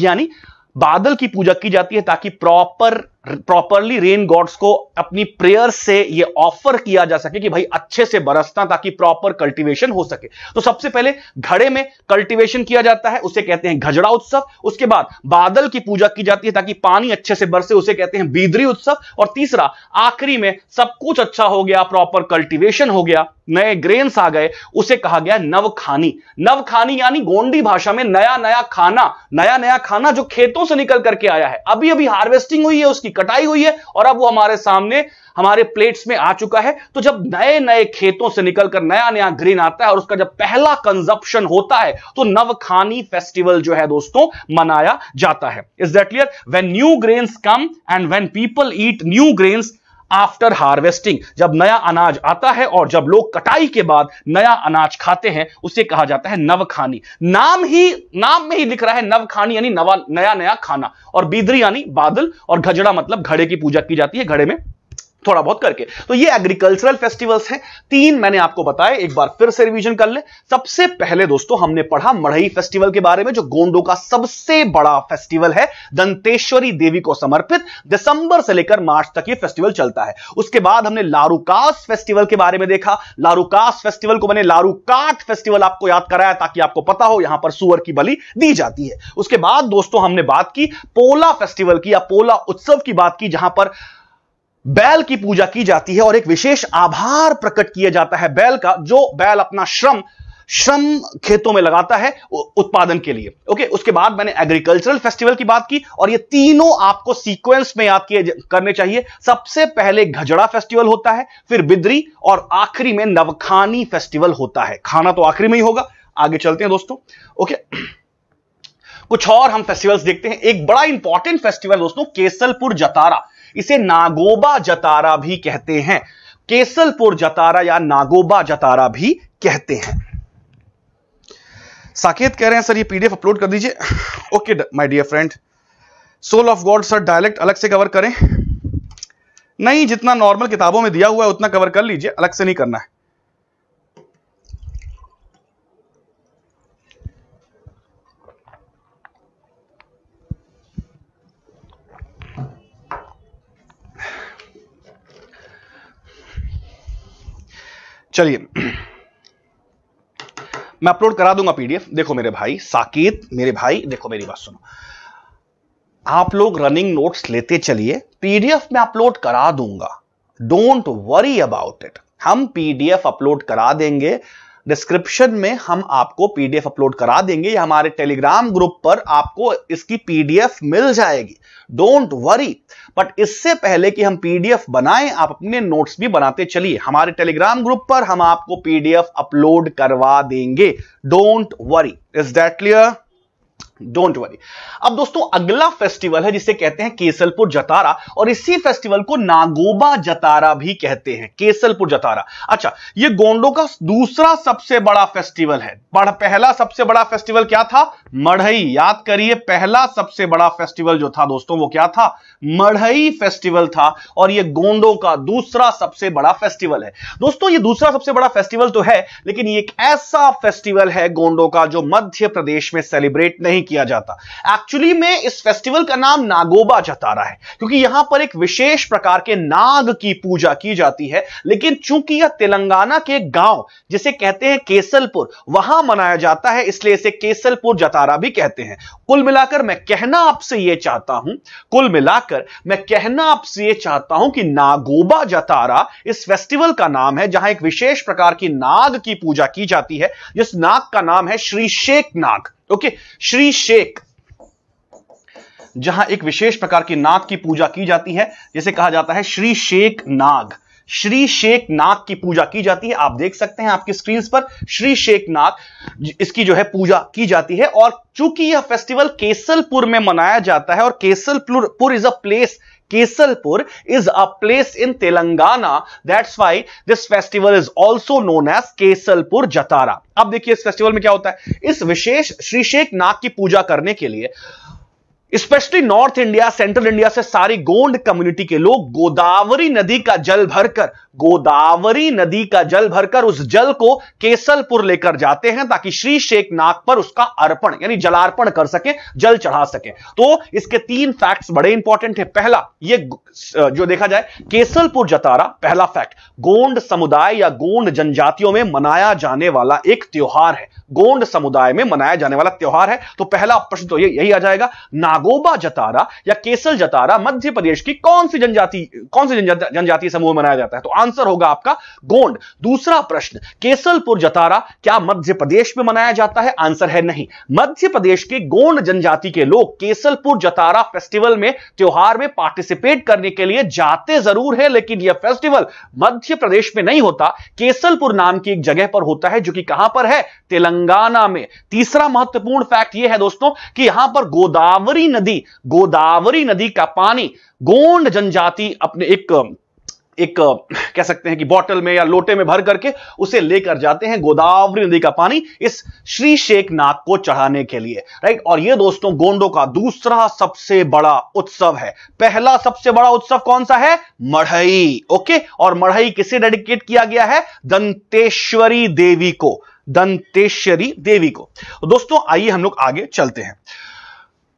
यानी बादल की पूजा की जाती है ताकि प्रॉपर प्रॉपरली रेन गॉड्स को अपनी प्रेयर से यह ऑफर किया जा सके कि भाई अच्छे से बरसना, ताकि प्रॉपर कल्टीवेशन हो सके। तो सबसे पहले घड़े में कल्टीवेशन किया जाता है, उसे कहते हैं घजड़ा उत्सव। उसके बाद बादल की पूजा की जाती है ताकि पानी अच्छे से बरसे, उसे कहते हैं बीदरी उत्सव। और तीसरा, आखिरी में सब कुछ अच्छा हो गया, प्रॉपर कल्टीवेशन हो गया, नए ग्रेन्स आ गए, उसे कहा गया नवखानी। नवखानी यानी गोंडी भाषा में नया नया खाना जो खेतों से निकल करके आया है, अभी अभी हार्वेस्टिंग हुई है, उसकी कटाई हुई है और अब वो हमारे सामने हमारे प्लेट्स में आ चुका है। तो जब नए नए खेतों से निकलकर नया नया ग्रेन आता है और उसका जब पहला कंजप्शन होता है, तो नवखानी फेस्टिवल जो है दोस्तों मनाया जाता है। Is that clear? When new grains come and when people eat new grains after harvesting, जब नया अनाज आता है और जब लोग कटाई के बाद नया अनाज खाते हैं, उसे कहा जाता है नवखानी। नाम में ही लिख रहा है नवखानी यानी नया नया खाना, और बीदरी यानी बादल, और घजड़ा मतलब घड़े की पूजा की जाती है, घड़े में थोड़ा बहुत करके। तो ये एग्रीकल्चरल फेस्टिवल्स हैं, 3 मैंने आपको बताए, एक बार फिर से रिवीजन कर ले। सबसे पहले दोस्तों हमने पढ़ा मढ़ई फेस्टिवल के बारे में, जो गोंडों का सबसे बड़ा फेस्टिवल है, दंतेश्वरी देवी को समर्पित। दिसंबर से लेकर मार्च तक ये फेस्टिवल चलता है। उसके बाद हमने लारूकास फेस्टिवल के बारे में देखा। लारूकास फेस्टिवल को मैंने लारूकाट फेस्टिवल आपको याद कराया ताकि आपको पता हो यहां पर सुअर की बलि दी जाती है। उसके बाद दोस्तों हमने बात की पोला फेस्टिवल की, या पोला उत्सव की बात की, जहां पर बैल की पूजा की जाती है और एक विशेष आभार प्रकट किया जाता है बैल का, जो बैल अपना श्रम खेतों में लगाता है उत्पादन के लिए। ओके, उसके बाद मैंने एग्रीकल्चरल फेस्टिवल की बात की, और ये तीनों आपको सीक्वेंस में याद करने चाहिए। सबसे पहले घजड़ा फेस्टिवल होता है, फिर बिद्री, और आखिरी में नवखानी फेस्टिवल होता है। खाना तो आखिरी में ही होगा। आगे चलते हैं दोस्तों। ओके, कुछ और हम फेस्टिवल्स देखते हैं। एक बड़ा इंपॉर्टेंट फेस्टिवल दोस्तों केसलपुर जतारा, इसे नागोबा जतारा भी कहते हैं। केसलपुर जतारा या नागोबा जतारा भी कहते हैं। साकेत कह रहे हैं सर ये पीडीएफ अपलोड कर दीजिए। Okay my dear friend, soul of God sir dialect अलग से कवर करें? नहीं, जितना नॉर्मल किताबों में दिया हुआ है उतना कवर कर लीजिए, अलग से नहीं करना है। चलिए मैं अपलोड करा दूंगा पीडीएफ। देखो मेरे भाई साकेत, मेरे भाई देखो मेरी बात सुनो, आप लोग रनिंग नोट्स लेते चलिए, पीडीएफ में अपलोड करा दूंगा, डोंट वरी अबाउट इट। हम पीडीएफ अपलोड करा देंगे, डिस्क्रिप्शन में हम आपको पीडीएफ अपलोड करा देंगे, या हमारे टेलीग्राम ग्रुप पर आपको इसकी पीडीएफ मिल जाएगी, डोंट वरी। बट इससे पहले कि हम पीडीएफ बनाएं, आप अपने नोट्स भी बनाते चलिए। हमारे टेलीग्राम ग्रुप पर हम आपको पीडीएफ अपलोड करवा देंगे, don't worry. Is that clear? Don't worry. अब दोस्तों अगला फेस्टिवल है जिसे कहते हैं केसलपुर जतारा, और इसी फेस्टिवल को नागोबा जतारा भी कहते हैं। केसलपुर जतारा, अच्छा, ये गोंडों का दूसरा सबसे बड़ा फेस्टिवल है। पहला सबसे बड़ा फेस्टिवल क्या था? मढ़ई। याद करिए, पहला सबसे बड़ा फेस्टिवल जो था दोस्तों वो क्या था? मढ़ई फेस्टिवल था, और ये गोंडों का दूसरा सबसे बड़ा फेस्टिवल है। दोस्तों ये दूसरा सबसे बड़ा फेस्टिवल तो है, लेकिन ये एक ऐसा फेस्टिवल है गोंडों का जो मध्य प्रदेश में सेलिब्रेट नहीं किया जाता। एक्चुअली में इस फेस्टिवल का नाम नागोबा जतारा है, क्योंकि यहां पर एक विशेष प्रकार के नाग की पूजा की जाती है। लेकिन चूंकि यह तेलंगाना के गांव जिसे कहते हैं केसलपुर, वहां मनाया जाता है, इसलिए इसे केसलपुर जतारा भी कहते हैं। कुल मिलाकर मैं कहना आपसे यह चाहता हूं कि नागोबा जतारा इस फेस्टिवल का नाम है, जहां एक विशेष प्रकार की नाग की पूजा की जाती है, जिस नाग का नाम है श्री शेख नाग। ओके, श्री शेख, जहां एक विशेष प्रकार की नाग की पूजा की जाती है, जिसे कहा जाता है श्री शेख नाग। श्री शेख नाग की पूजा की जाती है। आप देख सकते हैं आपकी स्क्रीन पर श्री शेख नाग, इसकी जो है पूजा की जाती है। और चूंकि यह फेस्टिवल केसलपुर में मनाया जाता है, और Kesalpur is a place, Kesalpur is a place in Telangana. That's why this festival is also known as Kesalpur Jatara. अब देखिए इस फेस्टिवल में क्या होता है। इस विशेष श्री शेख नाग की पूजा करने के लिए specially north India, central India से सारी गोंड कम्युनिटी के लोग गोदावरी नदी का जल भरकर गोदावरी नदी का जल भरकर उस जल को केसलपुर लेकर जाते हैं ताकि श्री शेखनाग पर उसका अर्पण यानी जलार्पण कर सके, जल चढ़ा सके। तो इसके 3 फैक्ट्स बड़े इंपॉर्टेंट है। पहला, ये जो देखा जाए केसलपुर जतारा, पहला फैक्ट, गोंड समुदाय या गोंड जनजातियों में मनाया जाने वाला एक त्योहार है। गोंड समुदाय में मनाया जाने वाला त्योहार है। तो पहला प्रश्न तो यही आ जाएगा, नागोबा जतारा या केसल जतारा मध्य प्रदेश की कौन सी जनजातीय समूह में मनाया जाता है? तो आंसर होगा आपका गोंड। दूसरा प्रश्न, केसलपुर जतारा क्या मध्य प्रदेश में मनाया जाता है? आंसर है नहीं। मध्य प्रदेश के गोंड जनजाति के लोग केसलपुर जतारा फेस्टिवल में, त्योहार में पार्टिसिपेट करने के लिए जाते जरूर है, लेकिन यह फेस्टिवल मध्य प्रदेश में नहीं होता, केसलपुर नाम की एक जगह पर होता है, जो कि कहां पर है? तेलंगाना में। तीसरा महत्वपूर्ण फैक्ट यह है दोस्तों कि यहां पर गोदावरी नदी का पानी गोंड जनजाति अपने एक कह सकते हैं कि बोतल में या लोटे में भर करके उसे लेकर जाते हैं, गोदावरी नदी का पानी, इस श्री शेखनाग को चढ़ाने के लिए, राइट। और यह दोस्तों गोंडों का दूसरा सबसे बड़ा उत्सव है। पहला सबसे बड़ा उत्सव कौन सा है? मढ़ई, ओके। और मढ़ई किसे डेडिकेट किया गया है? दंतेश्वरी देवी को, दंतेश्वरी देवी को। दोस्तों आइए हम लोग आगे चलते हैं।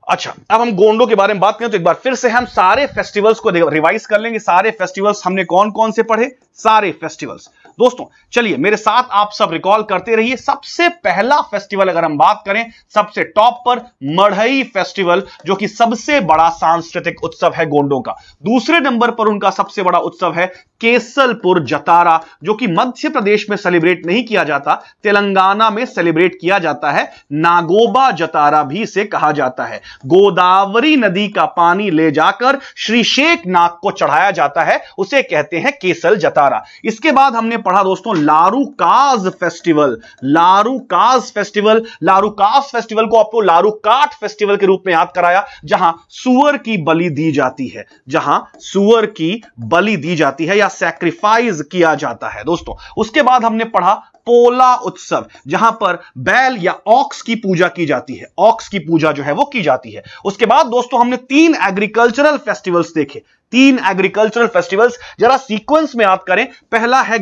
अच्छा, अब हम गोंडों के बारे में बात करें तो एक बार फिर से हम सारे फेस्टिवल्स को रिवाइज कर लेंगे। सारे फेस्टिवल्स हमने कौन कौन से पढ़े? सारे फेस्टिवल्स। दोस्तों चलिए मेरे साथ आप सब रिकॉल करते रहिए। सबसे पहला फेस्टिवल अगर हम बात करें, सबसे टॉप पर मढ़ई फेस्टिवल, जो कि सबसे बड़ा सांस्कृतिक उत्सव है गोंडों का। दूसरे नंबर पर उनका सबसे बड़ा उत्सव है केसलपुर जतारा, जो कि मध्य प्रदेश में सेलिब्रेट नहीं किया जाता, तेलंगाना में सेलिब्रेट किया जाता है। नागोबा जतारा भी इसे कहा जाता है। गोदावरी नदी का पानी ले जाकर श्री शेखनाग को चढ़ाया जाता है, उसे कहते हैं केसल जतारा। इसके बाद हमने पढ़ा दोस्तों लारूकाज फेस्टिवल। लारूकाज फेस्टिवल को आपको लारूकाट फेस्टिवल के रूप में याद कराया, जहां सुअर की बलि दी जाती है, जहां सुअर की बलि दी जाती है या सैक्रिफाइस किया जाता है दोस्तों। उसके बाद हमने पढ़ा पोला उत्सव, जहां पर बैल या ऑक्स की पूजा की जाती है, ऑक्स की पूजा जो है वो की जाती है। उसके बाद दोस्तों हमने 3 एग्रीकल्चरल फेस्टिवल्स देखे। 3 एग्रीकल्चरल फेस्टिवल्स जरा सीक्वेंस में याद करें। पहला है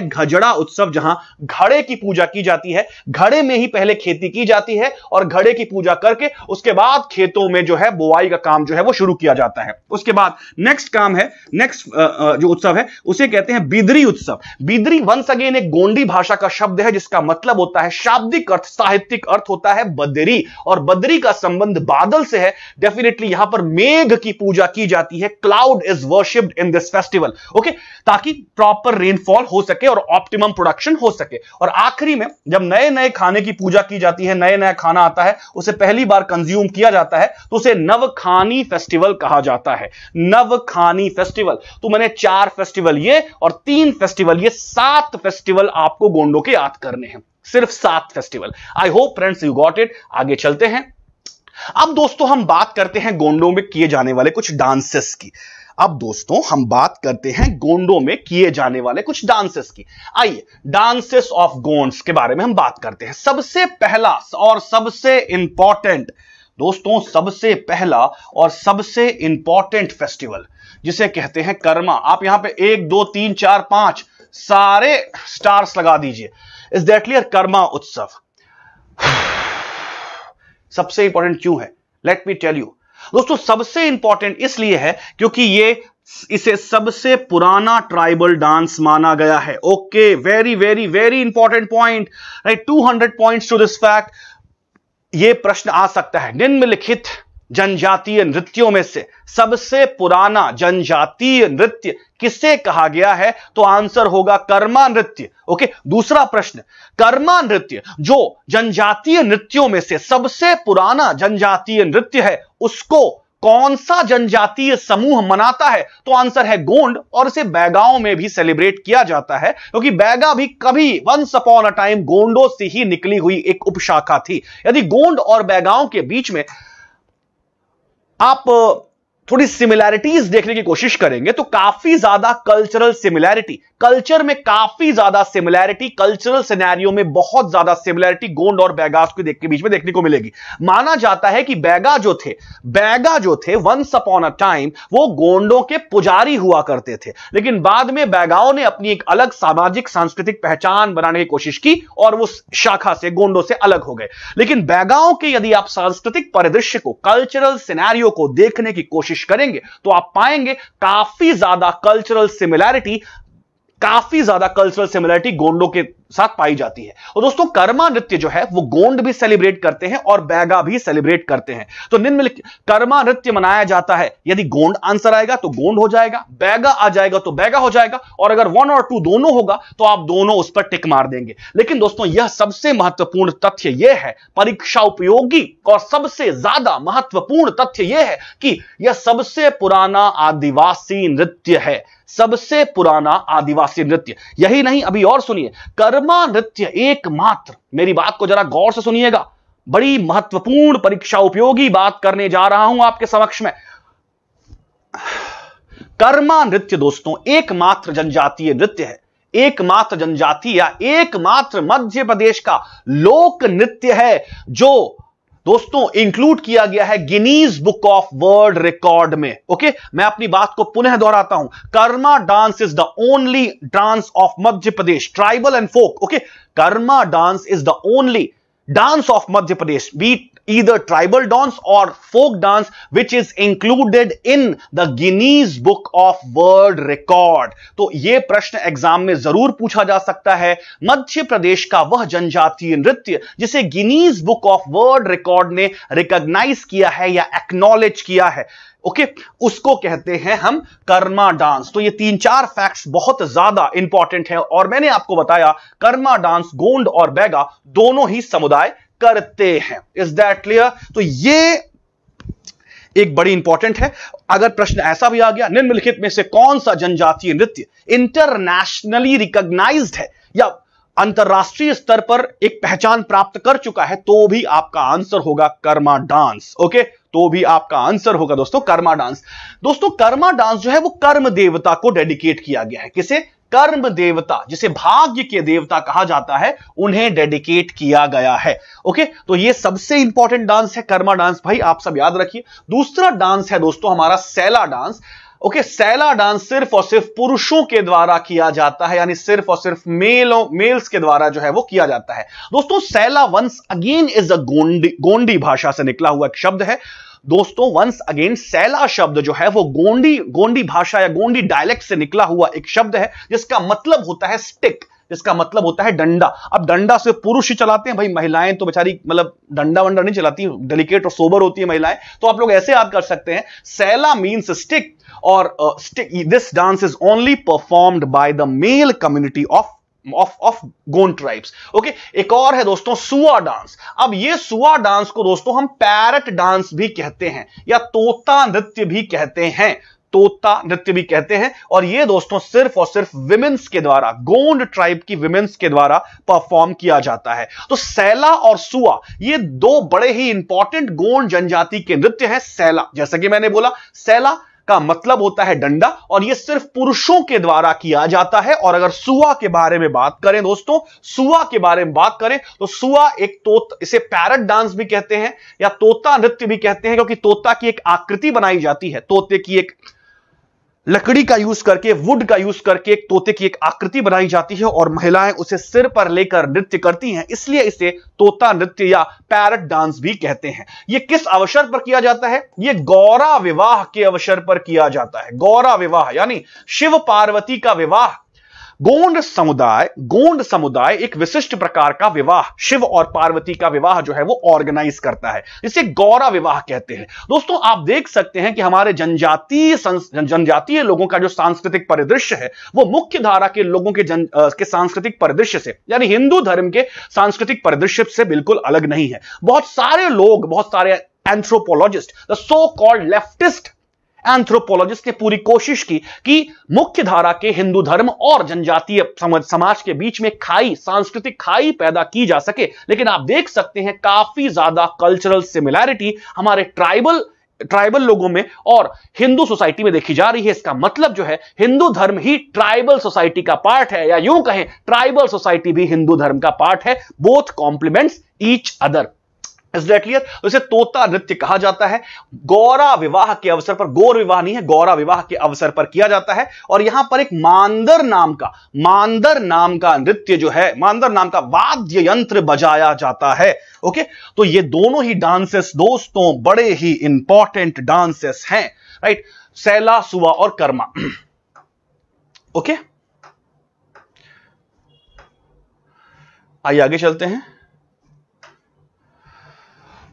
घजड़ा उत्सव, जहां घड़े की पूजा की जाती है। घड़े में ही पहले खेती की जाती है और घड़े की पूजा करके उसके बाद खेतों में जो है बुआई का काम जो है वो शुरू किया जाता है। उसके बाद नेक्स्ट जो उत्सव है उसे कहते हैं बिदरी उत्सव। बिदरी वंस अगेन एक गोंडी भाषा का शब्द है, जिसका मतलब होता है, शाब्दिक अर्थ, साहित्यिक अर्थ होता है बदरी, और बदरी का संबंध बादल से है। डेफिनेटली यहां पर मेघ की पूजा की जाती है। Cloud is worshipped in this festival, okay, ताकि प्रॉपर रेनफॉल हो सके और ऑप्टिमम प्रोडक्शन हो सके। और आखिरी में जब नए नए खाने की पूजा की जाती है, नए नया खाना आता है, उसे पहली बार कंज्यूम किया जाता है, तो उसे नवखानी फेस्टिवल कहा जाता है। नवखानी फेस्टिवल। तो मैंने 4 फेस्टिवल ये और 3 फेस्टिवल ये, 7 फेस्टिवल आपको गोंडों के याद करने हैं, सिर्फ 7 festival. I hope friends you got it. आगे चलते हैं। अब दोस्तों हम बात करते हैं गोंडों में किए जाने वाले कुछ डांसेस की। कुछ डांसेस की। आइए डांसेस ऑफ गोंड्स के बारे में हम बात करते हैं। सबसे पहला और सबसे इंपॉर्टेंट दोस्तों, सबसे पहला और सबसे इंपॉर्टेंट फेस्टिवल जिसे कहते हैं कर्मा। आप यहां पे 1 2 3 4 5 सारे स्टार्स लगा दीजिए। Is that clear? कर्मा उत्सव सबसे इंपॉर्टेंट क्यों है? लेट मी टेल यू दोस्तों। सबसे इंपॉर्टेंट इसलिए है क्योंकि इसे सबसे पुराना ट्राइबल डांस माना गया है। Okay, very very very important point, right. 200 points to this fact. यह प्रश्न आ सकता है, निम्नलिखित जनजातीय नृत्यों में से सबसे पुराना जनजातीय नृत्य किसे कहा गया है? तो आंसर होगा कर्मा नृत्य। ओके, दूसरा प्रश्न, कर्मा नृत्य जो जनजातीय नृत्यों में से सबसे पुराना जनजातीय नृत्य है, उसको कौन सा जनजातीय समूह मनाता है? तो आंसर है गोंड, और इसे बैगाओं में भी सेलिब्रेट किया जाता है, क्योंकि बैगा भी कभी वंस अपॉन अ टाइम गोंडों से ही निकली हुई एक उपशाखा थी। यदि गोंड और बैगाओं के बीच में आप थोड़ी सिमिलैरिटीज देखने की कोशिश करेंगे तो काफी ज्यादा कल्चरल सिमिलैरिटी, कल्चर में काफी ज्यादा सिमिलैरिटी, कल्चरल सिनेरियो में बहुत ज्यादा सिमिलैरिटी गोंड और बैगा के बीच में देखने को मिलेगी। माना जाता है कि बैगा जो थे वंस अपॉन अ टाइम वो गोंडों के पुजारी हुआ करते थे, लेकिन बाद में बैगाओं ने अपनी एक अलग सामाजिक सांस्कृतिक पहचान बनाने की कोशिश की और वो शाखा से गोंडों से अलग हो गए। लेकिन बैगाओं के यदि आप सांस्कृतिक परिदृश्य को, कल्चरल सिनेरियो को देखने की कोशिश करेंगे तो आप पाएंगे काफी ज्यादा कल्चरल सिमिलरिटी गोंडों के साथ पाई जाती है। और दोस्तों कर्मा नृत्य जो है वो गोंड भी सेलिब्रेट करते हैं और बैगा भी सेलिब्रेट करते हैं। तो निम्नलिखित कर्मा नृत्य मनाया जाता है, यदि गोंड आंसर आएगा तो गोंड हो जाएगा, बैगा आ जाएगा तो बैगा हो जाएगा, और अगर 1 और 2 दोनों होगा तो आप दोनों उस पर टिक मार देंगे। लेकिन दोस्तों यह सबसे महत्वपूर्ण तथ्य यह है, परीक्षा उपयोगी और सबसे ज्यादा महत्वपूर्ण तथ्य यह है कि यह सबसे पुराना आदिवासी नृत्य है, सबसे पुराना आदिवासी नृत्य। यही नहीं, अभी और सुनिए, कर्मा नृत्य एकमात्र, मेरी बात को जरा गौर से सुनिएगा, बड़ी महत्वपूर्ण परीक्षा उपयोगी बात करने जा रहा हूं आपके समक्ष में। कर्मा नृत्य दोस्तों एकमात्र जनजातीय नृत्य है, एकमात्र जनजाति या एकमात्र मध्य प्रदेश का लोक नृत्य है जो दोस्तों इंक्लूड किया गया है Guinness Book of World Record में। ओके, मैं अपनी बात को पुनः दोहराता हूं, Karma dance is the only dance of Madhya Pradesh, tribal and folk. Okay, Karma dance is the only dance of Madhya Pradesh, be it either tribal dance or folk dance, which is included in the Guinness Book of World Record। तो यह प्रश्न exam में जरूर पूछा जा सकता है, मध्य प्रदेश का वह जनजातीय नृत्य जिसे Guinness Book of World record ने रिकॉग्नाइज किया है या एक्नॉलेज किया है, ओके, उसको कहते हैं हम कर्मा डांस। तो ये 3-4 फैक्ट्स बहुत ज्यादा इंपॉर्टेंट है और मैंने आपको बताया कर्मा डांस गोंड और बैगा दोनों ही समुदाय करते हैं। Is that clear? तो ये एक बड़ी इंपॉर्टेंट है। अगर प्रश्न ऐसा भी आ गया, निम्नलिखित में से कौन सा जनजातीय नृत्य इंटरनेशनली रिकॉग्नाइज्ड है या अंतरराष्ट्रीय स्तर पर एक पहचान प्राप्त कर चुका है, तो भी आपका आंसर होगा कर्मा डांस। ओके, तो भी आपका आंसर होगा दोस्तों कर्मा डांस। दोस्तों कर्मा डांस जो है वो कर्म देवता को डेडिकेट किया गया है। किसे? कर्म देवता, जिसे भाग्य के देवता कहा जाता है, उन्हें डेडिकेट किया गया है। ओके, तो ये सबसे इंपॉर्टेंट डांस है कर्मा डांस, भाई आप सब याद रखिए। दूसरा डांस है दोस्तों हमारा Saila dance. Okay, Saila dance सिर्फ और सिर्फ पुरुषों के द्वारा किया जाता है, यानी सिर्फ और सिर्फ मेल्स के द्वारा जो है वो किया जाता है। दोस्तों Saila once again is a Gondi भाषा से निकला हुआ एक शब्द है। दोस्तों वंस अगेन सैला शब्द जो है वो गोंडी भाषा या गोंडी डायलेक्ट से निकला हुआ एक शब्द है जिसका मतलब होता है स्टिक, जिसका मतलब होता है डंडा। अब डंडा से पुरुष ही चलाते हैं भाई, महिलाएं तो बेचारी मतलब डंडा वंडा नहीं चलाती, डेलिकेट और सोबर होती है महिलाएं। तो आप लोग ऐसे याद कर सकते हैं, सैला मीन्स स्टिक और this dance is only performed by the male community of Gond tribes. Okay, एक और है दोस्तों सुआ डांस। अब ये सुआ डांस को दोस्तों हम पैरट डांस भी कहते हैं या तोता नृत्य भी कहते हैं, तोता नृत्य भी कहते हैं। और ये दोस्तों सिर्फ और सिर्फ विमेंस के द्वारा, गोंड ट्राइब की विमेंस के द्वारा परफॉर्म किया जाता है। तो सैला और सुआ ये दो बड़े ही इंपॉर्टेंट गोंड जनजाति के नृत्य हैं। सैला, जैसा कि मैंने बोला, सैला का मतलब होता है डंडा और यह सिर्फ पुरुषों के द्वारा किया जाता है। और अगर सुआ के बारे में बात करें दोस्तों, सुआ के बारे में बात करें तो सुआ एक इसे पैरट डांस भी कहते हैं या तोता नृत्य भी कहते हैं, क्योंकि तोता की एक आकृति बनाई जाती है, तोते की एक लकड़ी का यूज करके, वुड का यूज करके एक तोते की एक आकृति बनाई जाती है और महिलाएं उसे सिर पर लेकर नृत्य करती हैं, इसलिए इसे तोता नृत्य या पैरट डांस भी कहते हैं। यह किस अवसर पर किया जाता है? यह गौरा विवाह के अवसर पर किया जाता है। गौरा विवाह यानी शिव पार्वती का विवाह। गोंड समुदाय एक विशिष्ट प्रकार का विवाह, शिव और पार्वती का विवाह जो है वो ऑर्गेनाइज करता है, इसे गौरा विवाह कहते हैं। दोस्तों आप देख सकते हैं कि हमारे जनजातीय लोगों का जो सांस्कृतिक परिदृश्य है वो मुख्य धारा के लोगों के सांस्कृतिक परिदृश्य से, यानी हिंदू धर्म के सांस्कृतिक परिदृश्य से बिल्कुल अलग नहीं है। बहुत सारे anthropologist, the so called leftist anthropologist ने पूरी कोशिश की कि मुख्य धारा के हिंदू धर्म और जनजातीय समाज के बीच में सांस्कृतिक खाई पैदा की जा सके। लेकिन आप देख सकते हैं काफी ज्यादा कल्चरल सिमिलैरिटी हमारे ट्राइबल ट्राइबल लोगों में और हिंदू सोसाइटी में देखी जा रही है। इसका मतलब जो है हिंदू धर्म ही ट्राइबल सोसाइटी का पार्ट है, या यूं कहें ट्राइबल सोसाइटी भी हिंदू धर्म का पार्ट है। Both complements each other. Is that clear? इसे तोता नृत्य कहा जाता है। गौरा विवाह के अवसर पर, गौर विवाह नहीं है, गौरा विवाह के अवसर पर किया जाता है। और यहां पर एक मांदर नाम का नृत्य जो है, मांदर नाम का वाद्य यंत्र बजाया जाता है। ओके, तो ये दोनों ही डांसेस दोस्तों बड़े ही इंपॉर्टेंट डांसेस हैं, राइट? सैला, सुआ और कर्मा। ओके, आइए आगे चलते हैं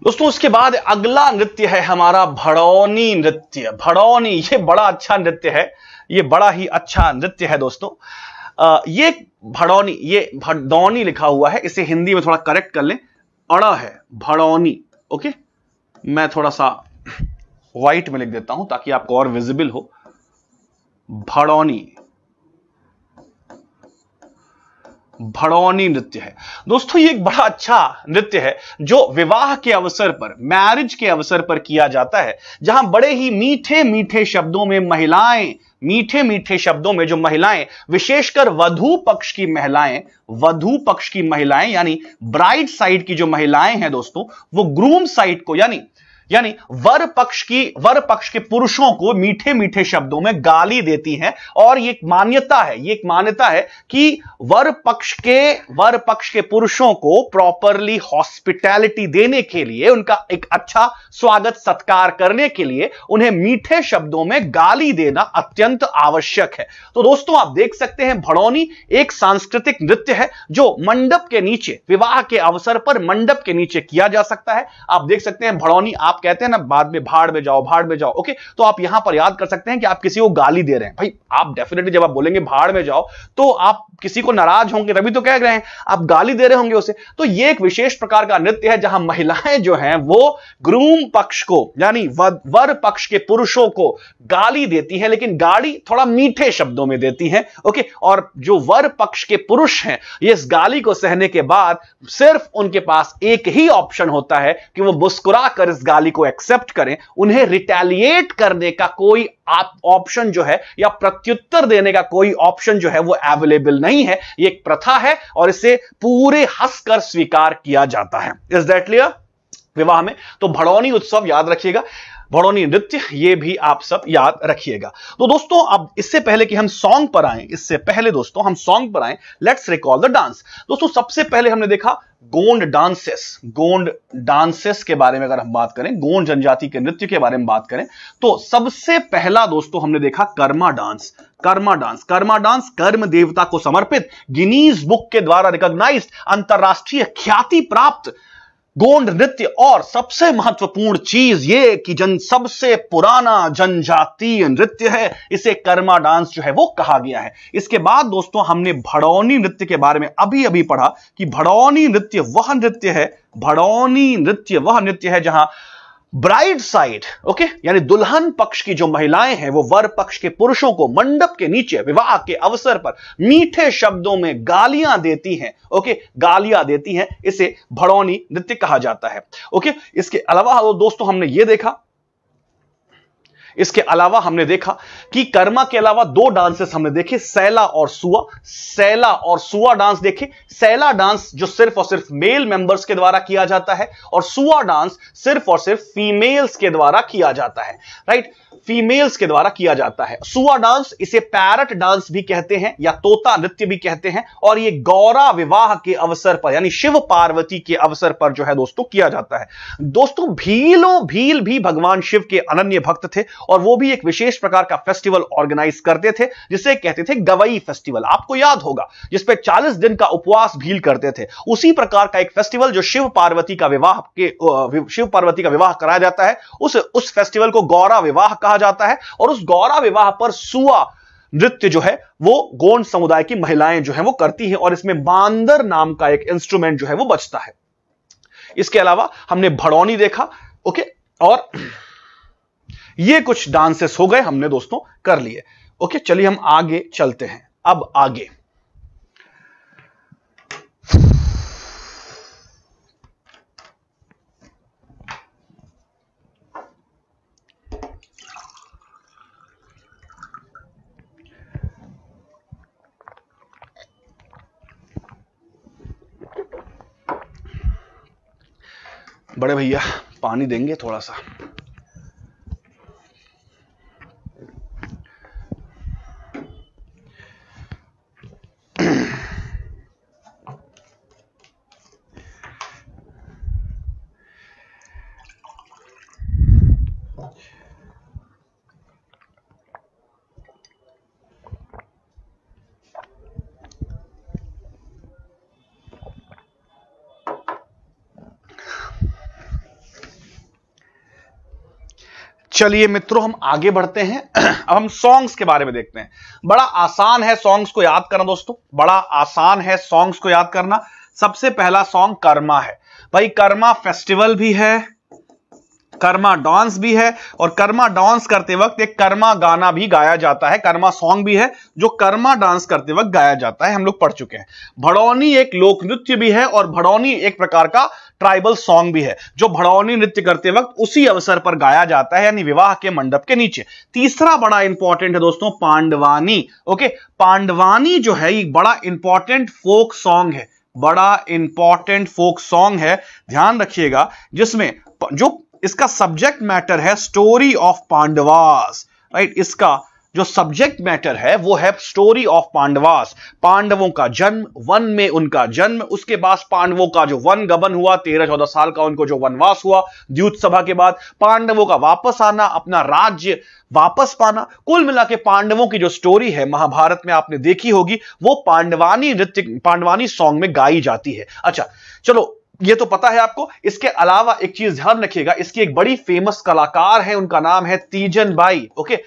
दोस्तों। उसके बाद अगला नृत्य है हमारा भड़ौनी नृत्य। भड़ौनी, ये बड़ा अच्छा नृत्य है, ये बड़ा ही अच्छा नृत्य है दोस्तों। ये भड़ौनी, ये भड़ौनी लिखा हुआ है, इसे हिंदी में थोड़ा करेक्ट कर लें, अड़ा है भड़ौनी। ओके, मैं थोड़ा सा व्हाइट में लिख देता हूं ताकि आपको और विजिबल हो। भड़ौनी, भड़ौनी नृत्य है दोस्तों। ये एक बड़ा अच्छा नृत्य है जो विवाह के अवसर पर, मैरिज के अवसर पर किया जाता है, जहां बड़े ही मीठे मीठे शब्दों में महिलाएं, मीठे मीठे शब्दों में जो महिलाएं, विशेषकर वधू पक्ष की महिलाएं यानी ब्राइड साइड की जो महिलाएं हैं दोस्तों, वो ग्रूम साइड को यानी वर पक्ष के पुरुषों को मीठे मीठे शब्दों में गाली देती हैं। और ये एक मान्यता है कि वर पक्ष के पुरुषों को प्रॉपरली हॉस्पिटैलिटी देने के लिए, उनका एक अच्छा स्वागत सत्कार करने के लिए उन्हें मीठे शब्दों में गाली देना अत्यंत आवश्यक है। तो दोस्तों आप देख सकते हैं, भड़ौनी एक सांस्कृतिक नृत्य है जो मंडप के नीचे, विवाह के अवसर पर मंडप के नीचे किया जा सकता है। आप देख सकते हैं भड़ौनी, आप कहते हैं ना बाद में भाड़ में जाओ। ओके, तो आप यहां पर याद कर सकते हैं कि आप किसी को गाली दे रहे हैं। भाई आप डेफिनेटली जब आप बोलेंगे भाड़ में जाओ तो आप किसी को नाराज होंगे, तभी तो कह रहे हैं, आप गाली दे रहे होंगे उसे। तो यह एक विशेष प्रकार का नृत्य है जहां महिलाएं जो हैं वो ग्रूम पक्ष को यानी वर पक्ष के पुरुषों को गाली देती हैं, लेकिन गाली थोड़ा मीठे शब्दों में देती हैं। ओके, और जो वर पक्ष के पुरुष हैं, ये इस गाली को सहने के बाद सिर्फ उनके पास एक ही ऑप्शन होता है कि वो मुस्कुरा कर इस गाली को एक्सेप्ट करें। उन्हें रिटेलिएट करने का कोई ऑप्शन जो है या प्रत्युत्तर देने का कोई ऑप्शन जो है वो अवेलेबल नहीं है। ये एक प्रथा है और इसे पूरे हंसकर स्वीकार किया जाता है। Is that clear? विवाह में तो भड़ौनी उत्सव याद रखिएगा, भड़ौनी नृत्य ये भी आप सब याद रखिएगा। तो दोस्तों अब इससे पहले कि हम सॉन्ग पर आएं, लेट्स रिकॉल द डांस। दोस्तों सबसे पहले हमने देखा गोंड डांसेस के बारे में अगर हम बात करें, गोंड जनजाति के नृत्य के बारे में बात करें, तो सबसे पहला दोस्तों हमने देखा कर्मा डांस। कर्म देवता को समर्पित, गिनीज बुक के द्वारा रिकॉग्नाइज्ड, अंतरराष्ट्रीय ख्याति प्राप्त गोंड नृत्य। और सबसे महत्वपूर्ण चीज ये कि सबसे पुराना जनजातीय नृत्य है, इसे कर्मा डांस जो है वो कहा गया है। इसके बाद दोस्तों हमने भड़ौनी नृत्य के बारे में अभी पढ़ा कि भड़ौनी नृत्य वह नृत्य है जहां ब्राइड साइड, ओके, यानी दुल्हन पक्ष की जो महिलाएं हैं वो वर पक्ष के पुरुषों को मंडप के नीचे विवाह के अवसर पर मीठे शब्दों में गालियां देती हैं। ओके, गालियां देती हैं, इसे भड़ौनी नृत्य कहा जाता है। ओके, इसके अलावा दोस्तों इसके अलावा हमने देखा कि कर्मा के अलावा दो डांसेस हमने देखे, सैला और सुआ डांस देखे। सैला डांस जो सिर्फ और सिर्फ मेल मेंबर्स के द्वारा किया जाता है और सुआ डांस सिर्फ और सिर्फ फीमेल्स के द्वारा किया जाता है, राइट, फीमेल्स के द्वारा किया जाता है। सुआ डांस, इसे पैरट डांस भी कहते हैं या तोता नृत्य भी कहते हैं, और ये गौरा विवाह के अवसर पर यानी शिव पार्वती के अवसर पर जो है दोस्तों किया जाता है। दोस्तों भील भी भगवान शिव के अनन्य भक्त थे और वो भी एक विशेष प्रकार का फेस्टिवल ऑर्गेनाइज करते थे जिसे कहते थे गवई फेस्टिवल। आपको याद होगा, जिसपे 40 दिन का उपवास भील करते थे। उसी प्रकार का एक फेस्टिवल जो शिव पार्वती का विवाह कराया जाता है, उस फेस्टिवल को गौरा विवाह कहा जाता है। और उस गौरा विवाह पर सुआ नृत्य जो है वो गोंड समुदाय की महिलाएं जो है वो करती हैं और इसमें बांदर नाम का एक इंस्ट्रूमेंट जो है वो बजता है। इसके अलावा हमने भड़ौनी देखा। ओके, और ये कुछ डांसेस हो गए, हमने दोस्तों कर लिए। ओके, चलिए हम आगे चलते हैं। अब आगे बड़े भैया पानी देंगे थोड़ा सा। चलिए मित्रों, हम आगे बढ़ते हैं। अब हम सॉन्ग्स के बारे में देखते हैं। बड़ा आसान है सॉन्ग्स को याद करना दोस्तों, बड़ा आसान है सॉन्ग्स को याद करना। सबसे पहला सॉन्ग कर्मा है। भाई कर्मा फेस्टिवल भी है, कर्मा डांस भी है, और कर्मा डांस करते वक्त एक कर्मा गाना भी गाया जाता है। कर्मा सॉन्ग भी है जो कर्मा डांस करते वक्त गाया जाता है, हम लोग पढ़ चुके हैं। भड़ौनी एक लोक नृत्य भी है, और भड़ौनी एक प्रकार का ट्राइबल सॉन्ग भी है जो भड़ौनी नृत्य करते वक्त उसी अवसर पर गाया जाता है, यानी विवाह के मंडप के नीचे। तीसरा बड़ा इंपॉर्टेंट है दोस्तों पांडवानी। ओके, पांडवानी जो है ये बड़ा इंपॉर्टेंट फोक सॉन्ग है, बड़ा इंपॉर्टेंट फोक सॉन्ग है, ध्यान रखिएगा, जिसमें जो इसका सब्जेक्ट मैटर है स्टोरी ऑफ पांडवास, राइट। इसका जो सब्जेक्ट मैटर है वो है स्टोरी ऑफ पांडवास, पांडवों का जन्म, वन में उनका जन्म, उसके बाद पांडवों का जो वन गमन हुआ, 13-14 साल का उनको जो वनवास हुआ द्यूत सभा के बाद, पांडवों का वापस आना, अपना राज्य वापस पाना, कुल मिला के पांडवों की जो स्टोरी है महाभारत में आपने देखी होगी, वो पांडवानी नृत्य, पांडवानी सॉन्ग में गाई जाती है। अच्छा चलो, ये तो पता है आपको। इसके अलावा एक चीज ध्यान रखिएगा, इसकी एक बड़ी फेमस कलाकार है, उनका नाम है तीजन बाई। ओके,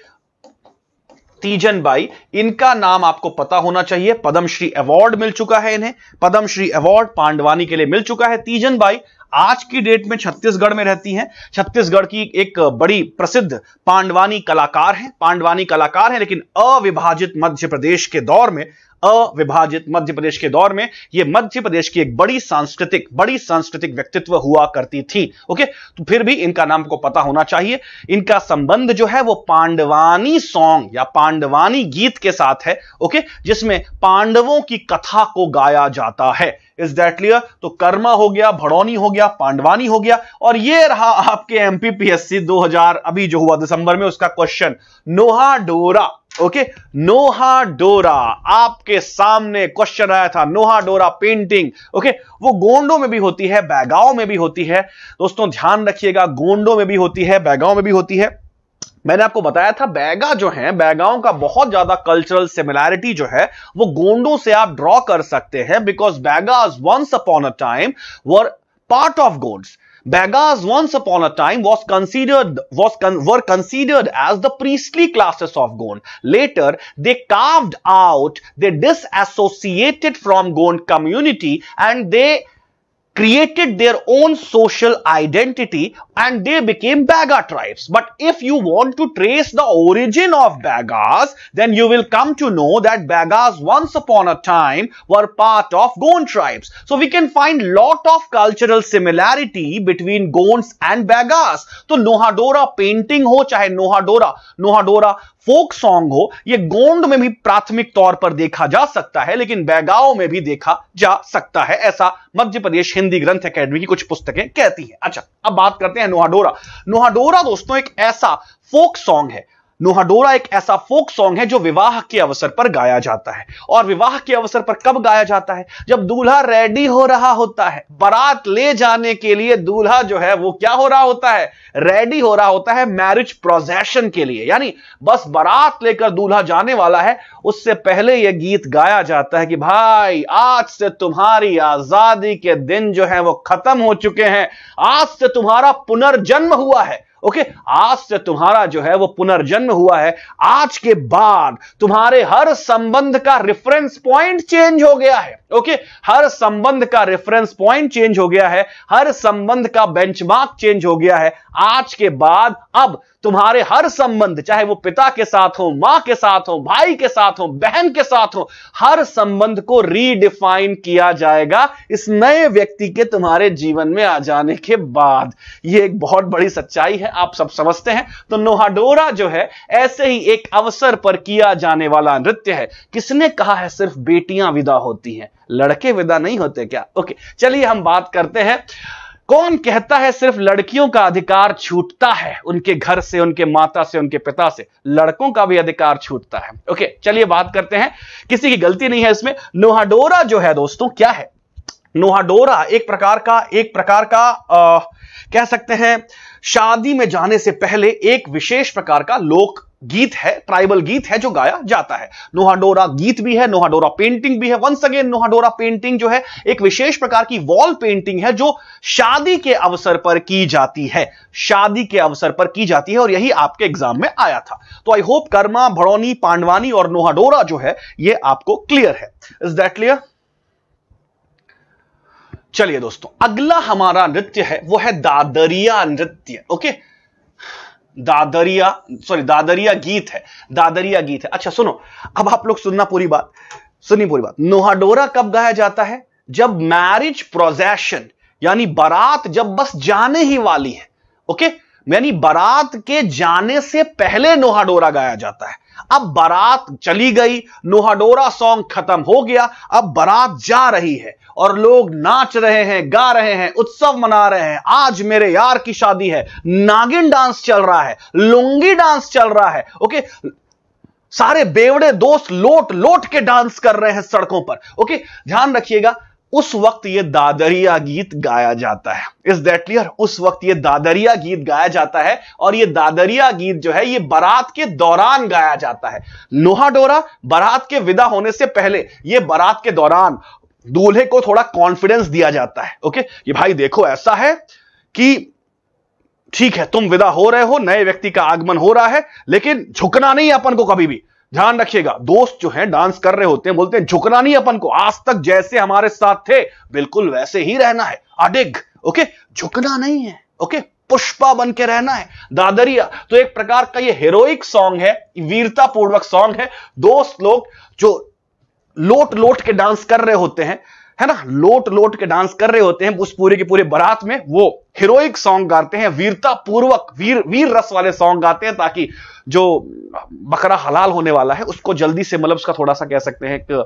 तीजन बाई, इनका नाम आपको पता होना चाहिए। पद्मश्री अवार्ड मिल चुका है इन्हें, पद्मश्री अवार्ड पांडवानी के लिए मिल चुका है। तीजन बाई आज की डेट में छत्तीसगढ़ में रहती हैं। छत्तीसगढ़ की एक बड़ी प्रसिद्ध पांडवानी कलाकार है, पांडवानी कलाकार है, लेकिन अविभाजित मध्य प्रदेश के दौर में, अविभाजित मध्य प्रदेश के दौर में ये मध्य प्रदेश की एक बड़ी सांस्कृतिक व्यक्तित्व हुआ करती थी। ओके, तो फिर भी इनका नाम को पता होना चाहिए। इनका संबंध जो है वो पांडवानी सॉन्ग या पांडवानी गीत के साथ है, ओके, जिसमें पांडवों की कथा को गाया जाता है। Is that clear? तो कर्मा हो गया, भड़ौनी हो गया, पांडवानी हो गया, और ये रहा आपके एमपीपीएससी 2000 अभी जो हुआ दिसंबर में, उसका क्वेश्चन नोहा डोरा। ओके, नोहा डोरा आपके सामने क्वेश्चन आया था। नोहा डोरा पेंटिंग, ओके, वो गोंडों में भी होती है, बैगाओं में भी होती है। दोस्तों ध्यान रखिएगा, गोंडों में भी होती है, बैगाओं में भी होती है। मैंने आपको बताया था बैगा जो है, बैगाओं का बहुत ज्यादा कल्चरल सिमिलैरिटी जो है वो गोंडों से आप ड्रॉ कर सकते हैं, because Bagas once upon a time were part of Gonds. Bagas once upon a time were considered as the priestly classes of Gond. Later, they carved out, they disassociated from Gond community, and they created their own social identity and they became Baga tribes. But if you want to trace the origin of Bagas, then you will come to know that Bagas once upon a time were part of Gond tribes. So we can find lot of cultural similarity between Gonds and Bagas. तो नोहाडोरा painting हो चाहे नोहाडोरा folk song हो, ये गोंड में भी प्राथमिक तौर पर देखा जा सकता है, लेकिन बैगाओं में भी देखा जा सकता है, ऐसा मध्य प्रदेश हिंदी ग्रंथ अकेडमी की कुछ पुस्तकें कहती हैं। अच्छा, अब बात करते हैं नोहाडोरा। नोहाडोरा दोस्तों एक ऐसा फोक सॉन्ग है, नोहाडोरा एक ऐसा फोक सॉन्ग है जो विवाह के अवसर पर गाया जाता है। और विवाह के अवसर पर कब गाया जाता है? जब दूल्हा रेडी हो रहा होता है, बारात ले जाने के लिए दूल्हा जो है वो क्या हो रहा होता है? रेडी हो रहा होता है मैरिज प्रोसेशन के लिए, यानी बस बारात लेकर दूल्हा जाने वाला है, उससे पहले यह गीत गाया जाता है कि भाई आज से तुम्हारी आजादी के दिन जो है वो खत्म हो चुके हैं, आज से तुम्हारा पुनर्जन्म हुआ है। ओके, आज से तुम्हारा जो है वो पुनर्जन्म हुआ है, आज के बाद तुम्हारे हर संबंध का रेफरेंस पॉइंट चेंज हो गया है। ओके, हर संबंध का रेफरेंस पॉइंट चेंज हो गया है, हर संबंध का बेंचमार्क चेंज हो गया है। आज के बाद अब तुम्हारे हर संबंध, चाहे वो पिता के साथ हो, मां के साथ हो, भाई के साथ हो, बहन के साथ हो, हर संबंध को रीडिफाइन किया जाएगा इस नए व्यक्ति के तुम्हारे जीवन में आ जाने के बाद। यह एक बहुत बड़ी सच्चाई है, आप सब समझते हैं। तो नोहाडोरा जो है ऐसे ही एक अवसर पर किया जाने वाला नृत्य है। किसने कहा है सिर्फ बेटियां विदा होती हैं, लड़के विदा नहीं होते क्या? ओके, चलिए हम बात करते हैं कौन कहता है सिर्फ लड़कियों का अधिकार छूटता है उनके घर से, उनके माता से, उनके पिता से? लड़कों का भी अधिकार छूटता है। ओके, चलिए बात करते हैं, किसी की गलती नहीं है इसमें। नोहाडोरा जो है दोस्तों क्या है? नोहाडोरा एक प्रकार का कह सकते हैं शादी में जाने से पहले एक विशेष प्रकार का लोक गीत है, ट्राइबल गीत है जो गाया जाता है। नोहाडोरा गीत भी है, नोहाडोरा पेंटिंग भी है। वंस अगेन नोहाडोरा पेंटिंग जो है एक विशेष प्रकार की वॉल पेंटिंग है जो शादी के अवसर पर की जाती है, शादी के अवसर पर की जाती है, और यही आपके एग्जाम में आया था। तो आई होप कर्मा, भड़ौनी, पांडवानी और नोहाडोरा जो है ये आपको क्लियर है। Is that clear? चलिए दोस्तों, अगला हमारा नृत्य है वो है दादरिया नृत्य। ओके, दादरिया गीत है, दादरिया गीत है। अच्छा सुनो, अब आप लोग सुननी पूरी बात। नोहाडोरा कब गाया जाता है? जब मैरिज प्रोसेशन यानी बारात जब बस जाने ही वाली है। ओके, यानी बारात के जाने से पहले नोहाडोरा गाया जाता है। अब बारात चली गई, नोहाडोरा सॉन्ग खत्म हो गया, अब बारात जा रही है और लोग नाच रहे हैं, गा रहे हैं, उत्सव मना रहे हैं। आज मेरे यार की शादी है, नागिन डांस चल रहा है, लुंगी डांस चल रहा है। ओके, सारे बेवड़े दोस्त लोट लोट के डांस कर रहे हैं सड़कों पर। ओके, ध्यान रखिएगा, उस वक्त ये दादरिया गीत गाया जाता है। Is that clear? उस वक्त ये दादरिया गीत गाया जाता है, और ये दादरिया गीत जो है ये बारात के दौरान गाया जाता है। नोहाडोरा बारात के विदा होने से पहले, ये बारात के दौरान दूल्हे को थोड़ा कॉन्फिडेंस दिया जाता है। ओके, ये भाई देखो ऐसा है कि ठीक है तुम विदा हो रहे हो, नए व्यक्ति का आगमन हो रहा है, लेकिन झुकना नहीं अपन को कभी भी। ध्यान रखिएगा, दोस्त जो हैं डांस कर रहे होते हैं, बोलते हैं झुकना नहीं अपन को, आज तक जैसे हमारे साथ थे बिल्कुल वैसे ही रहना है, अडिग। ओके, झुकना नहीं है। ओके, पुष्पा बन के रहना है। दादरिया तो एक प्रकार का ये हीरोइक सॉन्ग है, वीरता पूर्वक सॉन्ग है। दोस्त लोग जो लोट लोट के डांस कर रहे होते हैं, है ना, लोट लोट के डांस कर रहे होते हैं, उस पूरे के पूरे बारात में वो हीरोइक सॉन्ग गाते हैं, वीरता पूर्वक वीर रस वाले सॉन्ग गाते हैं, ताकि जो बकरा हलाल होने वाला है उसको जल्दी से, मतलब उसका थोड़ा सा कह सकते हैं कि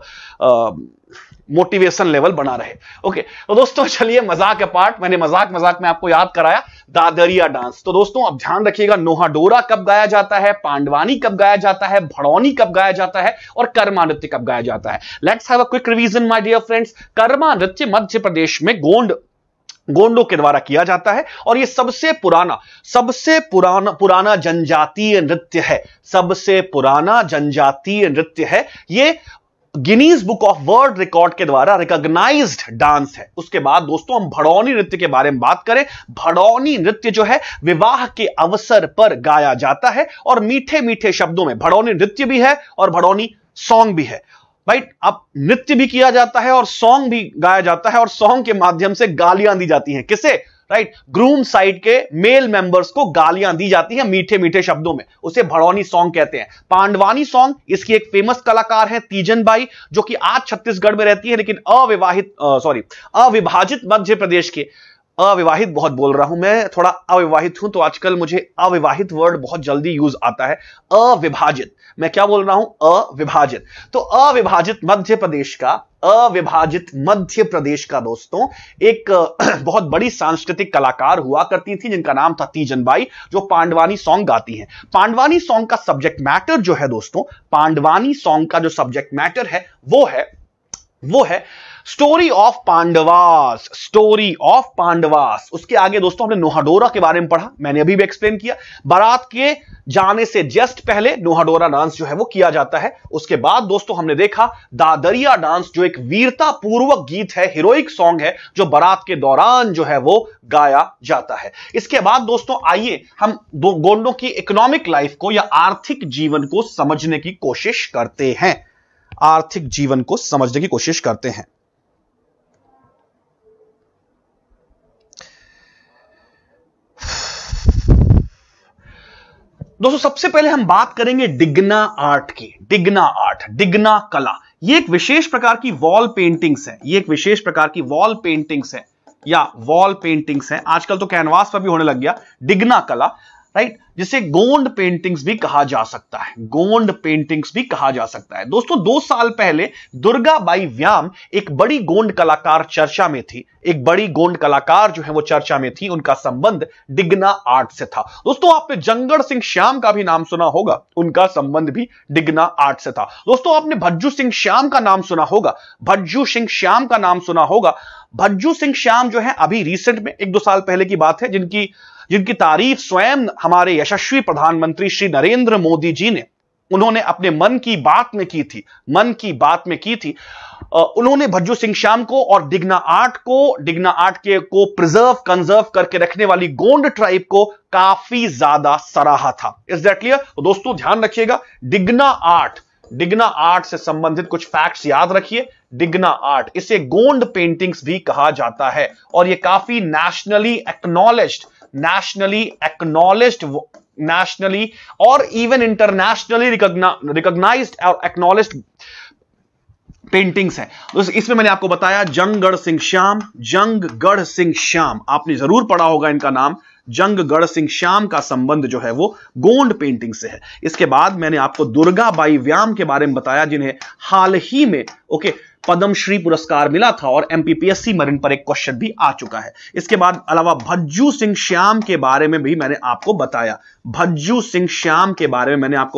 मोटिवेशन लेवल बना रहे। ओके, तो दोस्तों चलिए, मजाक अपार्ट, मैंने मजाक में आपको याद कराया दादरिया डांस। तो दोस्तों अब ध्यान रखिएगा, नोहाडोरा कब गाया जाता है, पांडवानी कब गाया जाता है, भड़ौनी कब गाया जाता है, और कर्मा नृत्य कब गाया जाता है। Let's have a quick revision my dear friends. Karma नृत्य मध्य प्रदेश में गोंडों के द्वारा किया जाता है, और यह सबसे पुराना जनजातीय नृत्य है। सबसे पुराना जनजातीय नृत्य है। यह Guinness Book of World record के द्वारा रिकॉग्नाइज्ड डांस है। उसके बाद दोस्तों हम भड़ौनी नृत्य के बारे में बात करें। भड़ौनी नृत्य जो है विवाह के अवसर पर गाया जाता है, और मीठे मीठे शब्दों में भड़ौनी नृत्य भी है और भड़ौनी सॉन्ग भी है। राइट, अब नृत्य भी किया जाता है और सॉन्ग भी गाया जाता है, और सॉन्ग के माध्यम से गालियां दी जाती हैं। किसे? राइट, ग्रूम साइड के मेल मेंबर्स को गालियां दी जाती हैं मीठे मीठे शब्दों में, उसे भड़ौनी सॉन्ग कहते हैं। पांडवानी सॉन्ग, इसकी एक फेमस कलाकार है तीजन बाई, जो कि आज छत्तीसगढ़ में रहती है, लेकिन अविभाजित मध्य प्रदेश के, अविवाहित बहुत बोल रहा हूं मैं, थोड़ा अविवाहित हूं तो आजकल मुझे अविवाहित वर्ड बहुत जल्दी यूज आता है। अविभाजित, मैं क्या बोल रहा हूं? अविभाजित। तो अविभाजित मध्य प्रदेश का दोस्तों एक बहुत बड़ी सांस्कृतिक कलाकार हुआ करती थी, जिनका नाम था तीजन बाई, जो पांडवानी सॉन्ग गाती हैं। पांडवानी सॉन्ग का सब्जेक्ट मैटर जो है दोस्तों, पांडवानी सॉन्ग का जो सब्जेक्ट मैटर है वो है story of Pandavas, story of Pandavas. उसके आगे दोस्तों हमने नोहाडोरा के बारे में पढ़ा, मैंने अभी भी एक्सप्लेन किया। बारात के जाने से जस्ट पहले नोहाडोरा डांस जो है वो किया जाता है। उसके बाद दोस्तों हमने देखा दादरिया डांस, जो एक वीरता पूर्वक गीत है, हीरोइक सॉन्ग है, जो बारात के दौरान जो है वो गाया जाता है। इसके बाद दोस्तों आइए हम गोंडों की इकोनॉमिक लाइफ को या आर्थिक जीवन को समझने की कोशिश करते हैं। आर्थिक जीवन को समझने की कोशिश करते हैं। दोस्तों सबसे पहले हम बात करेंगे डिग्ना आर्ट की। डिग्ना आर्ट, डिग्ना कला, ये एक विशेष प्रकार की वॉल पेंटिंग्स है। ये एक विशेष प्रकार की वॉल पेंटिंग्स है या वॉल पेंटिंग्स है। आजकल तो कैनवास पर भी होने लग गया। डिग्ना कला राइट, जिसे गोंड पेंटिंग्स भी कहा जा सकता है, गोंड पेंटिंग्स भी कहा जा सकता है। दोस्तों 2 साल पहले दुर्गाबाई व्याम एक बड़ी गोंड कलाकार चर्चा में थी, एक बड़ी गोंड कलाकार जो है वो चर्चा में थी, उनका संबंध डिगना आर्ट से था। दोस्तों आपने जंगड़ सिंह श्याम का भी नाम सुना होगा, उनका संबंध भी डिगना आर्ट से था। दोस्तों आपने भज्जू सिंह श्याम का नाम सुना होगा, भज्जू सिंह श्याम का नाम सुना होगा। भज्जू सिंह श्याम जो है अभी रिसेंट में 1-2 साल पहले की बात है, जिनकी तारीफ स्वयं हमारे यशस्वी प्रधानमंत्री श्री नरेंद्र मोदी जी ने, उन्होंने अपने मन की बात में की थी, मन की बात में की थी। उन्होंने भज्जू सिंह श्याम को और डिगना आर्ट को प्रिजर्व कंजर्व करके रखने वाली गोंड ट्राइब को काफी ज्यादा सराहा था। Is that clear? तो दोस्तों ध्यान रखिएगा, डिगना आर्ट से संबंधित कुछ फैक्ट्स याद रखिए। डिगना आर्ट, इसे गोंड पेंटिंग्स भी कहा जाता है और यह काफी नेशनली और इवन इंटरनेशनली रिकॉग्नाइज्ड और एक्नॉलेज्ड पेंटिंग्स हैं। इसमें मैंने आपको बताया जंगगढ़ सिंह श्याम, आपने जरूर पढ़ा होगा इनका नाम। जंगगढ़ सिंह श्याम का संबंध जो है वो गोंड पेंटिंग से है। इसके बाद मैंने आपको दुर्गाबाई व्याम के बारे में बताया, जिन्हें हाल ही में पद्मश्री पुरस्कार मिला था और एमपीपीएससी मरीन पर एक क्वेश्चन भी आ चुका है। इसके बाद अलावा भज्जू सिंह श्याम के बारे में भी मैंने आपको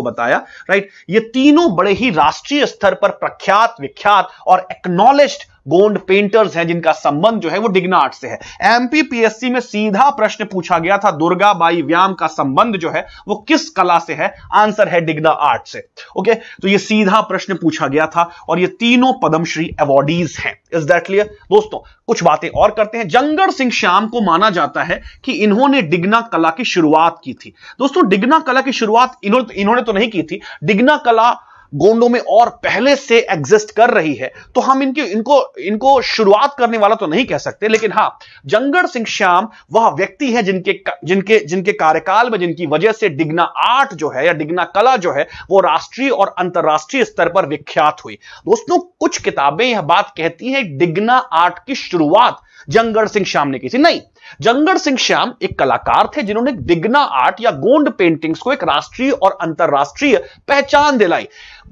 बताया, राइट। ये तीनों बड़े ही राष्ट्रीय स्तर पर प्रख्यात, विख्यात और एक्नॉलेज्ड गोंड पेंटर्स हैं, जिनका संबंध जो है वो डिगना आर्ट से है। एमपीपीएससी में सीधा प्रश्न पूछा गया था, दुर्गाबाई व्याम का संबंध जो है वो किस कला से है? आंसर है डिगना आर्ट से। ओके, तो ये सीधा प्रश्न पूछा गया था और ये तीनों पद्मश्री अवॉर्डीज हैं। Is that clear? दोस्तों कुछ बातें और करते हैं। जंगड़ सिंह श्याम को माना जाता है कि इन्होंने डिगना कला की शुरुआत की थी। दोस्तों डिगना कला की शुरुआत इन्होंने तो नहीं की थी, डिगना कला गोंडों में और पहले से एग्जिस्ट कर रही है, तो हम इनको शुरुआत करने वाला तो नहीं कह सकते। लेकिन हां, जंगड़ सिंह श्याम वह व्यक्ति है जिनके कार्यकाल में, जिनकी वजह से डिगना आर्ट जो है या डिगना कला जो है वो राष्ट्रीय और अंतरराष्ट्रीय स्तर पर विख्यात हुई। दोस्तों कुछ किताबें यह बात कहती हैं डिगना आर्ट की शुरुआत जंगड़ सिंह श्याम ने की थी। नहीं, जंगड़ सिंह श्याम एक कलाकार थे जिन्होंने डिगना आर्ट या गोंड पेंटिंग्स को एक राष्ट्रीय और अंतरराष्ट्रीय पहचान दिलाई।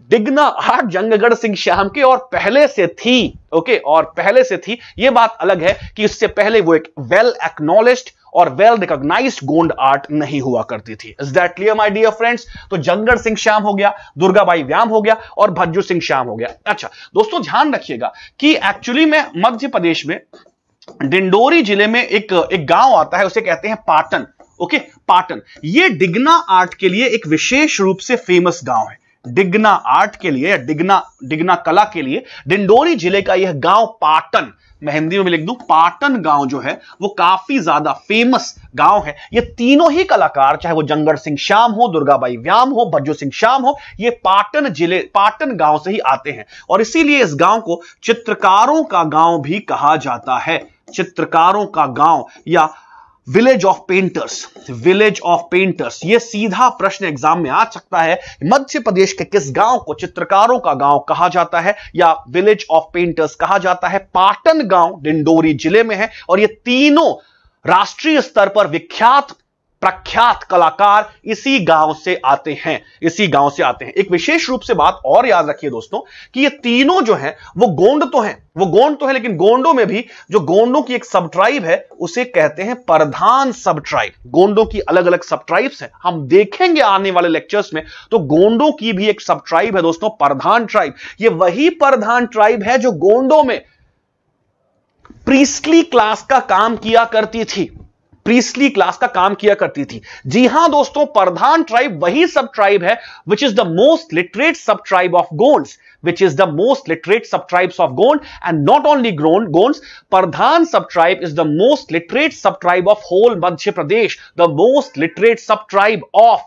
डिगना आर्ट जंगगढ़ सिंह श्याम के और पहले से थी, ओके, और पहले से थी। यह बात अलग है कि इससे पहले वो एक वेल एक्नॉलेज्ड और वेल रिकॉग्नाइज्ड गोंड आर्ट नहीं हुआ करती थी। Is that clear my dear friends? तो जंगड़ सिंह श्याम हो गया, दुर्गाबाई व्याम हो गया और भज्जू सिंह श्याम हो गया। अच्छा दोस्तों ध्यान रखिएगा कि एक्चुअली में मध्य प्रदेश में डिंडोरी जिले में एक गांव आता है, उसे कहते हैं पाटन। ओके, पाटन ये डिगना आर्ट के लिए एक विशेष रूप से फेमस गांव है। डिगना आर्ट के लिए, डिगना कला के लिए डिंडोरी जिले का यह गांव पाटन, मैं हिंदी में भी लिख दूं, पाटन गांव जो है वो काफी ज्यादा फेमस गांव है। ये तीनों ही कलाकार, चाहे वो जंगड़ सिंह श्याम हो, दुर्गाबाई व्याम हो, भज्जू सिंह श्याम हो, ये पाटन गांव से ही आते हैं और इसीलिए इस गांव को चित्रकारों का गांव भी कहा जाता है। चित्रकारों का गांव या विलेज ऑफ पेंटर्स। यह सीधा प्रश्न एग्जाम में आ सकता है, मध्य प्रदेश के किस गांव को चित्रकारों का गांव कहा जाता है या विलेज ऑफ पेंटर्स कहा जाता है? पाटन गांव डिंडोरी जिले में है और ये तीनों राष्ट्रीय स्तर पर विख्यात प्रख्यात कलाकार इसी गांव से आते हैं, एक विशेष रूप से बात और याद रखिए दोस्तों कि ये तीनों जो हैं वो गोंड तो हैं, लेकिन गोंडों में भी जो गोंडों की एक सब ट्राइब है उसे कहते हैं प्रधान सब ट्राइब। गोंडों की अलग अलग सब ट्राइब्स हैं, हम देखेंगे आने वाले लेक्चर्स में। तो गोंडों की भी एक सब ट्राइब है दोस्तों, प्रधान ट्राइब। ये वही प्रधान ट्राइब है जो गोंडों में प्रीस्टली क्लास का काम किया करती थी। जी हां दोस्तों, प्रधान ट्राइब वही सब ट्राइब है which is the most literate sub tribe of Gonds, and not only Gonds, Pardhan sub tribe is the most literate sub tribe of whole Madhya Pradesh, the most literate sub tribe of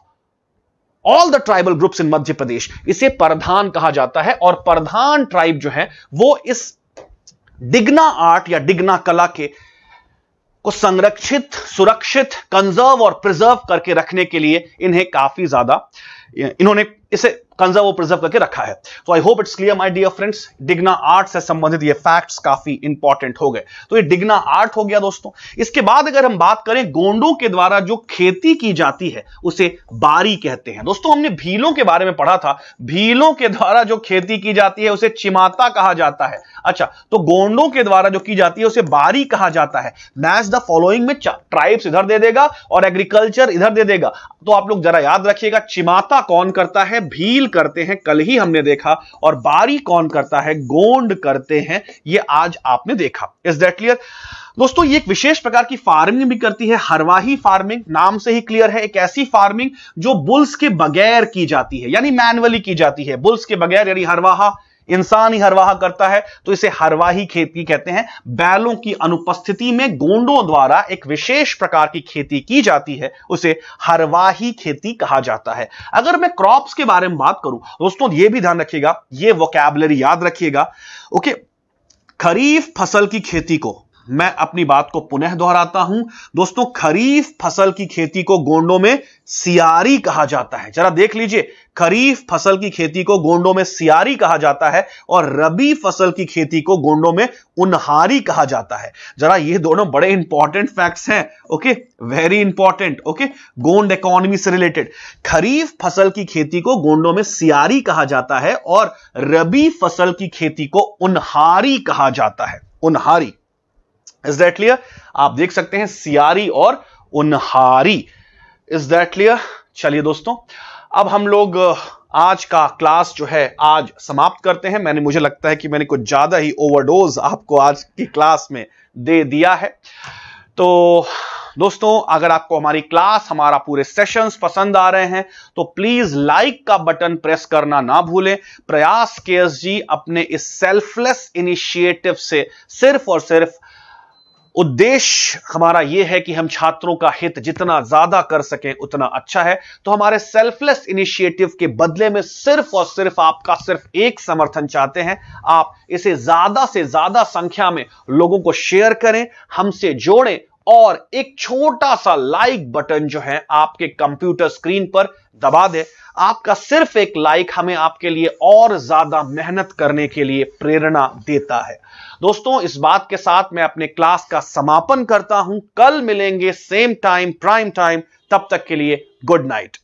all the tribal groups in Madhya Pradesh। इसे प्रधान कहा जाता है और प्रधान tribe जो है वो इस डिगना art या डिगना कला को संरक्षित, सुरक्षित, कंजर्व और प्रिजर्व करके रखने के लिए इन्हें काफी ज्यादा, इन्होंने इसे कंजर्व और प्रिजर्व करके रखा है। तो I hope it's clear my dear friends. डिग्ना आर्ट से संबंधित ये फैक्ट्स काफी इंपॉर्टेंट हो गए। तो ये डिग्ना आर्ट हो गया दोस्तों। इसके बाद अगर हम बात करें गोंडों के द्वारा जो खेती की जाती है उसे बारी कहते हैं। दोस्तों हमने भीलों के बारे में पढ़ा था, भीलों के द्वारा जो खेती की जाती है उसे चिमाता कहा जाता है। अच्छा, तो गोंडों के द्वारा जो की जाती है उसे बारी कहा जाता है। मैच द फॉलोइंग में ट्राइब्स इधर दे देगा और एग्रीकल्चर इधर दे देगा। तो आप लोग जरा याद रखिएगा, चिमाता कौन करता है? भील करते हैं, कल ही हमने देखा। और बारी कौन करता है? गोंड करते हैं, ये आज आपने देखा। इज दैट क्लियर दोस्तों? ये एक विशेष प्रकार की फार्मिंग भी करती है, हरवाही फार्मिंग, नाम से ही क्लियर है। एक ऐसी फार्मिंग जो बुल्स के बगैर की जाती है, यानी मैनुअली की जाती है। बुल्स के बगैर यानी हरवाहा, इंसान ही हरवाहा करता है, तो इसे हरवाही खेती कहते हैं। बैलों की अनुपस्थिति में गोंडों द्वारा एक विशेष प्रकार की खेती की जाती है, उसे हरवाही खेती कहा जाता है। अगर मैं क्रॉप्स के बारे में बात करूं दोस्तों, यह भी ध्यान रखिएगा, यह वोकैबुलरी याद रखिएगा। ओके, खरीफ फसल की खेती को, मैं अपनी बात को पुनः दोहराता हूं दोस्तों, खरीफ फसल की खेती को गोंडों में सियारी कहा जाता है। जरा देख लीजिए, खरीफ फसल की खेती को गोंडों में सियारी कहा जाता है और रबी फसल की खेती को गोंडों में उन्हारी कहा जाता है। जरा ये दोनों बड़े इंपॉर्टेंट फैक्ट्स हैं। Okay, very important. Okay, Gond economy से रिलेटेड। खरीफ फसल की खेती को गोंडों में सियारी कहा जाता है और रबी फसल की खेती को उन्हारी कहा जाता है। उन्हारी, इज दैट क्लियर? आप देख सकते हैं सियारी और उन्हारी। Is that clear? चलिए दोस्तों, अब हम लोग आज का क्लास जो है आज समाप्त करते हैं। मुझे लगता है कि मैंने कुछ ज्यादा ही ओवरडोज आपको आज की क्लास में दे दिया है। तो दोस्तों, अगर आपको हमारी क्लास, हमारा पूरे सेशंस पसंद आ रहे हैं तो प्लीज लाइक का बटन प्रेस करना ना भूलें। प्रयास केएसजी अपने इस सेल्फलेस इनिशिएटिव से सिर्फ और सिर्फ उद्देश्य हमारा यह है कि हम छात्रों का हित जितना ज्यादा कर सकें उतना अच्छा है। तो हमारे सेल्फलेस इनिशिएटिव के बदले में सिर्फ और सिर्फ आपका सिर्फ एक समर्थन चाहते हैं। आप इसे ज्यादा से ज्यादा संख्या में लोगों को शेयर करें, हमसे जोड़ें और एक छोटा सा लाइक बटन जो है आपके कंप्यूटर स्क्रीन पर दबा दे। आपका सिर्फ एक लाइक हमें आपके लिए और ज्यादा मेहनत करने के लिए प्रेरणा देता है। दोस्तों, इस बात के साथ मैं अपने क्लास का समापन करता हूं। कल मिलेंगे सेम टाइम, प्राइम टाइम। तब तक के लिए गुड नाइट।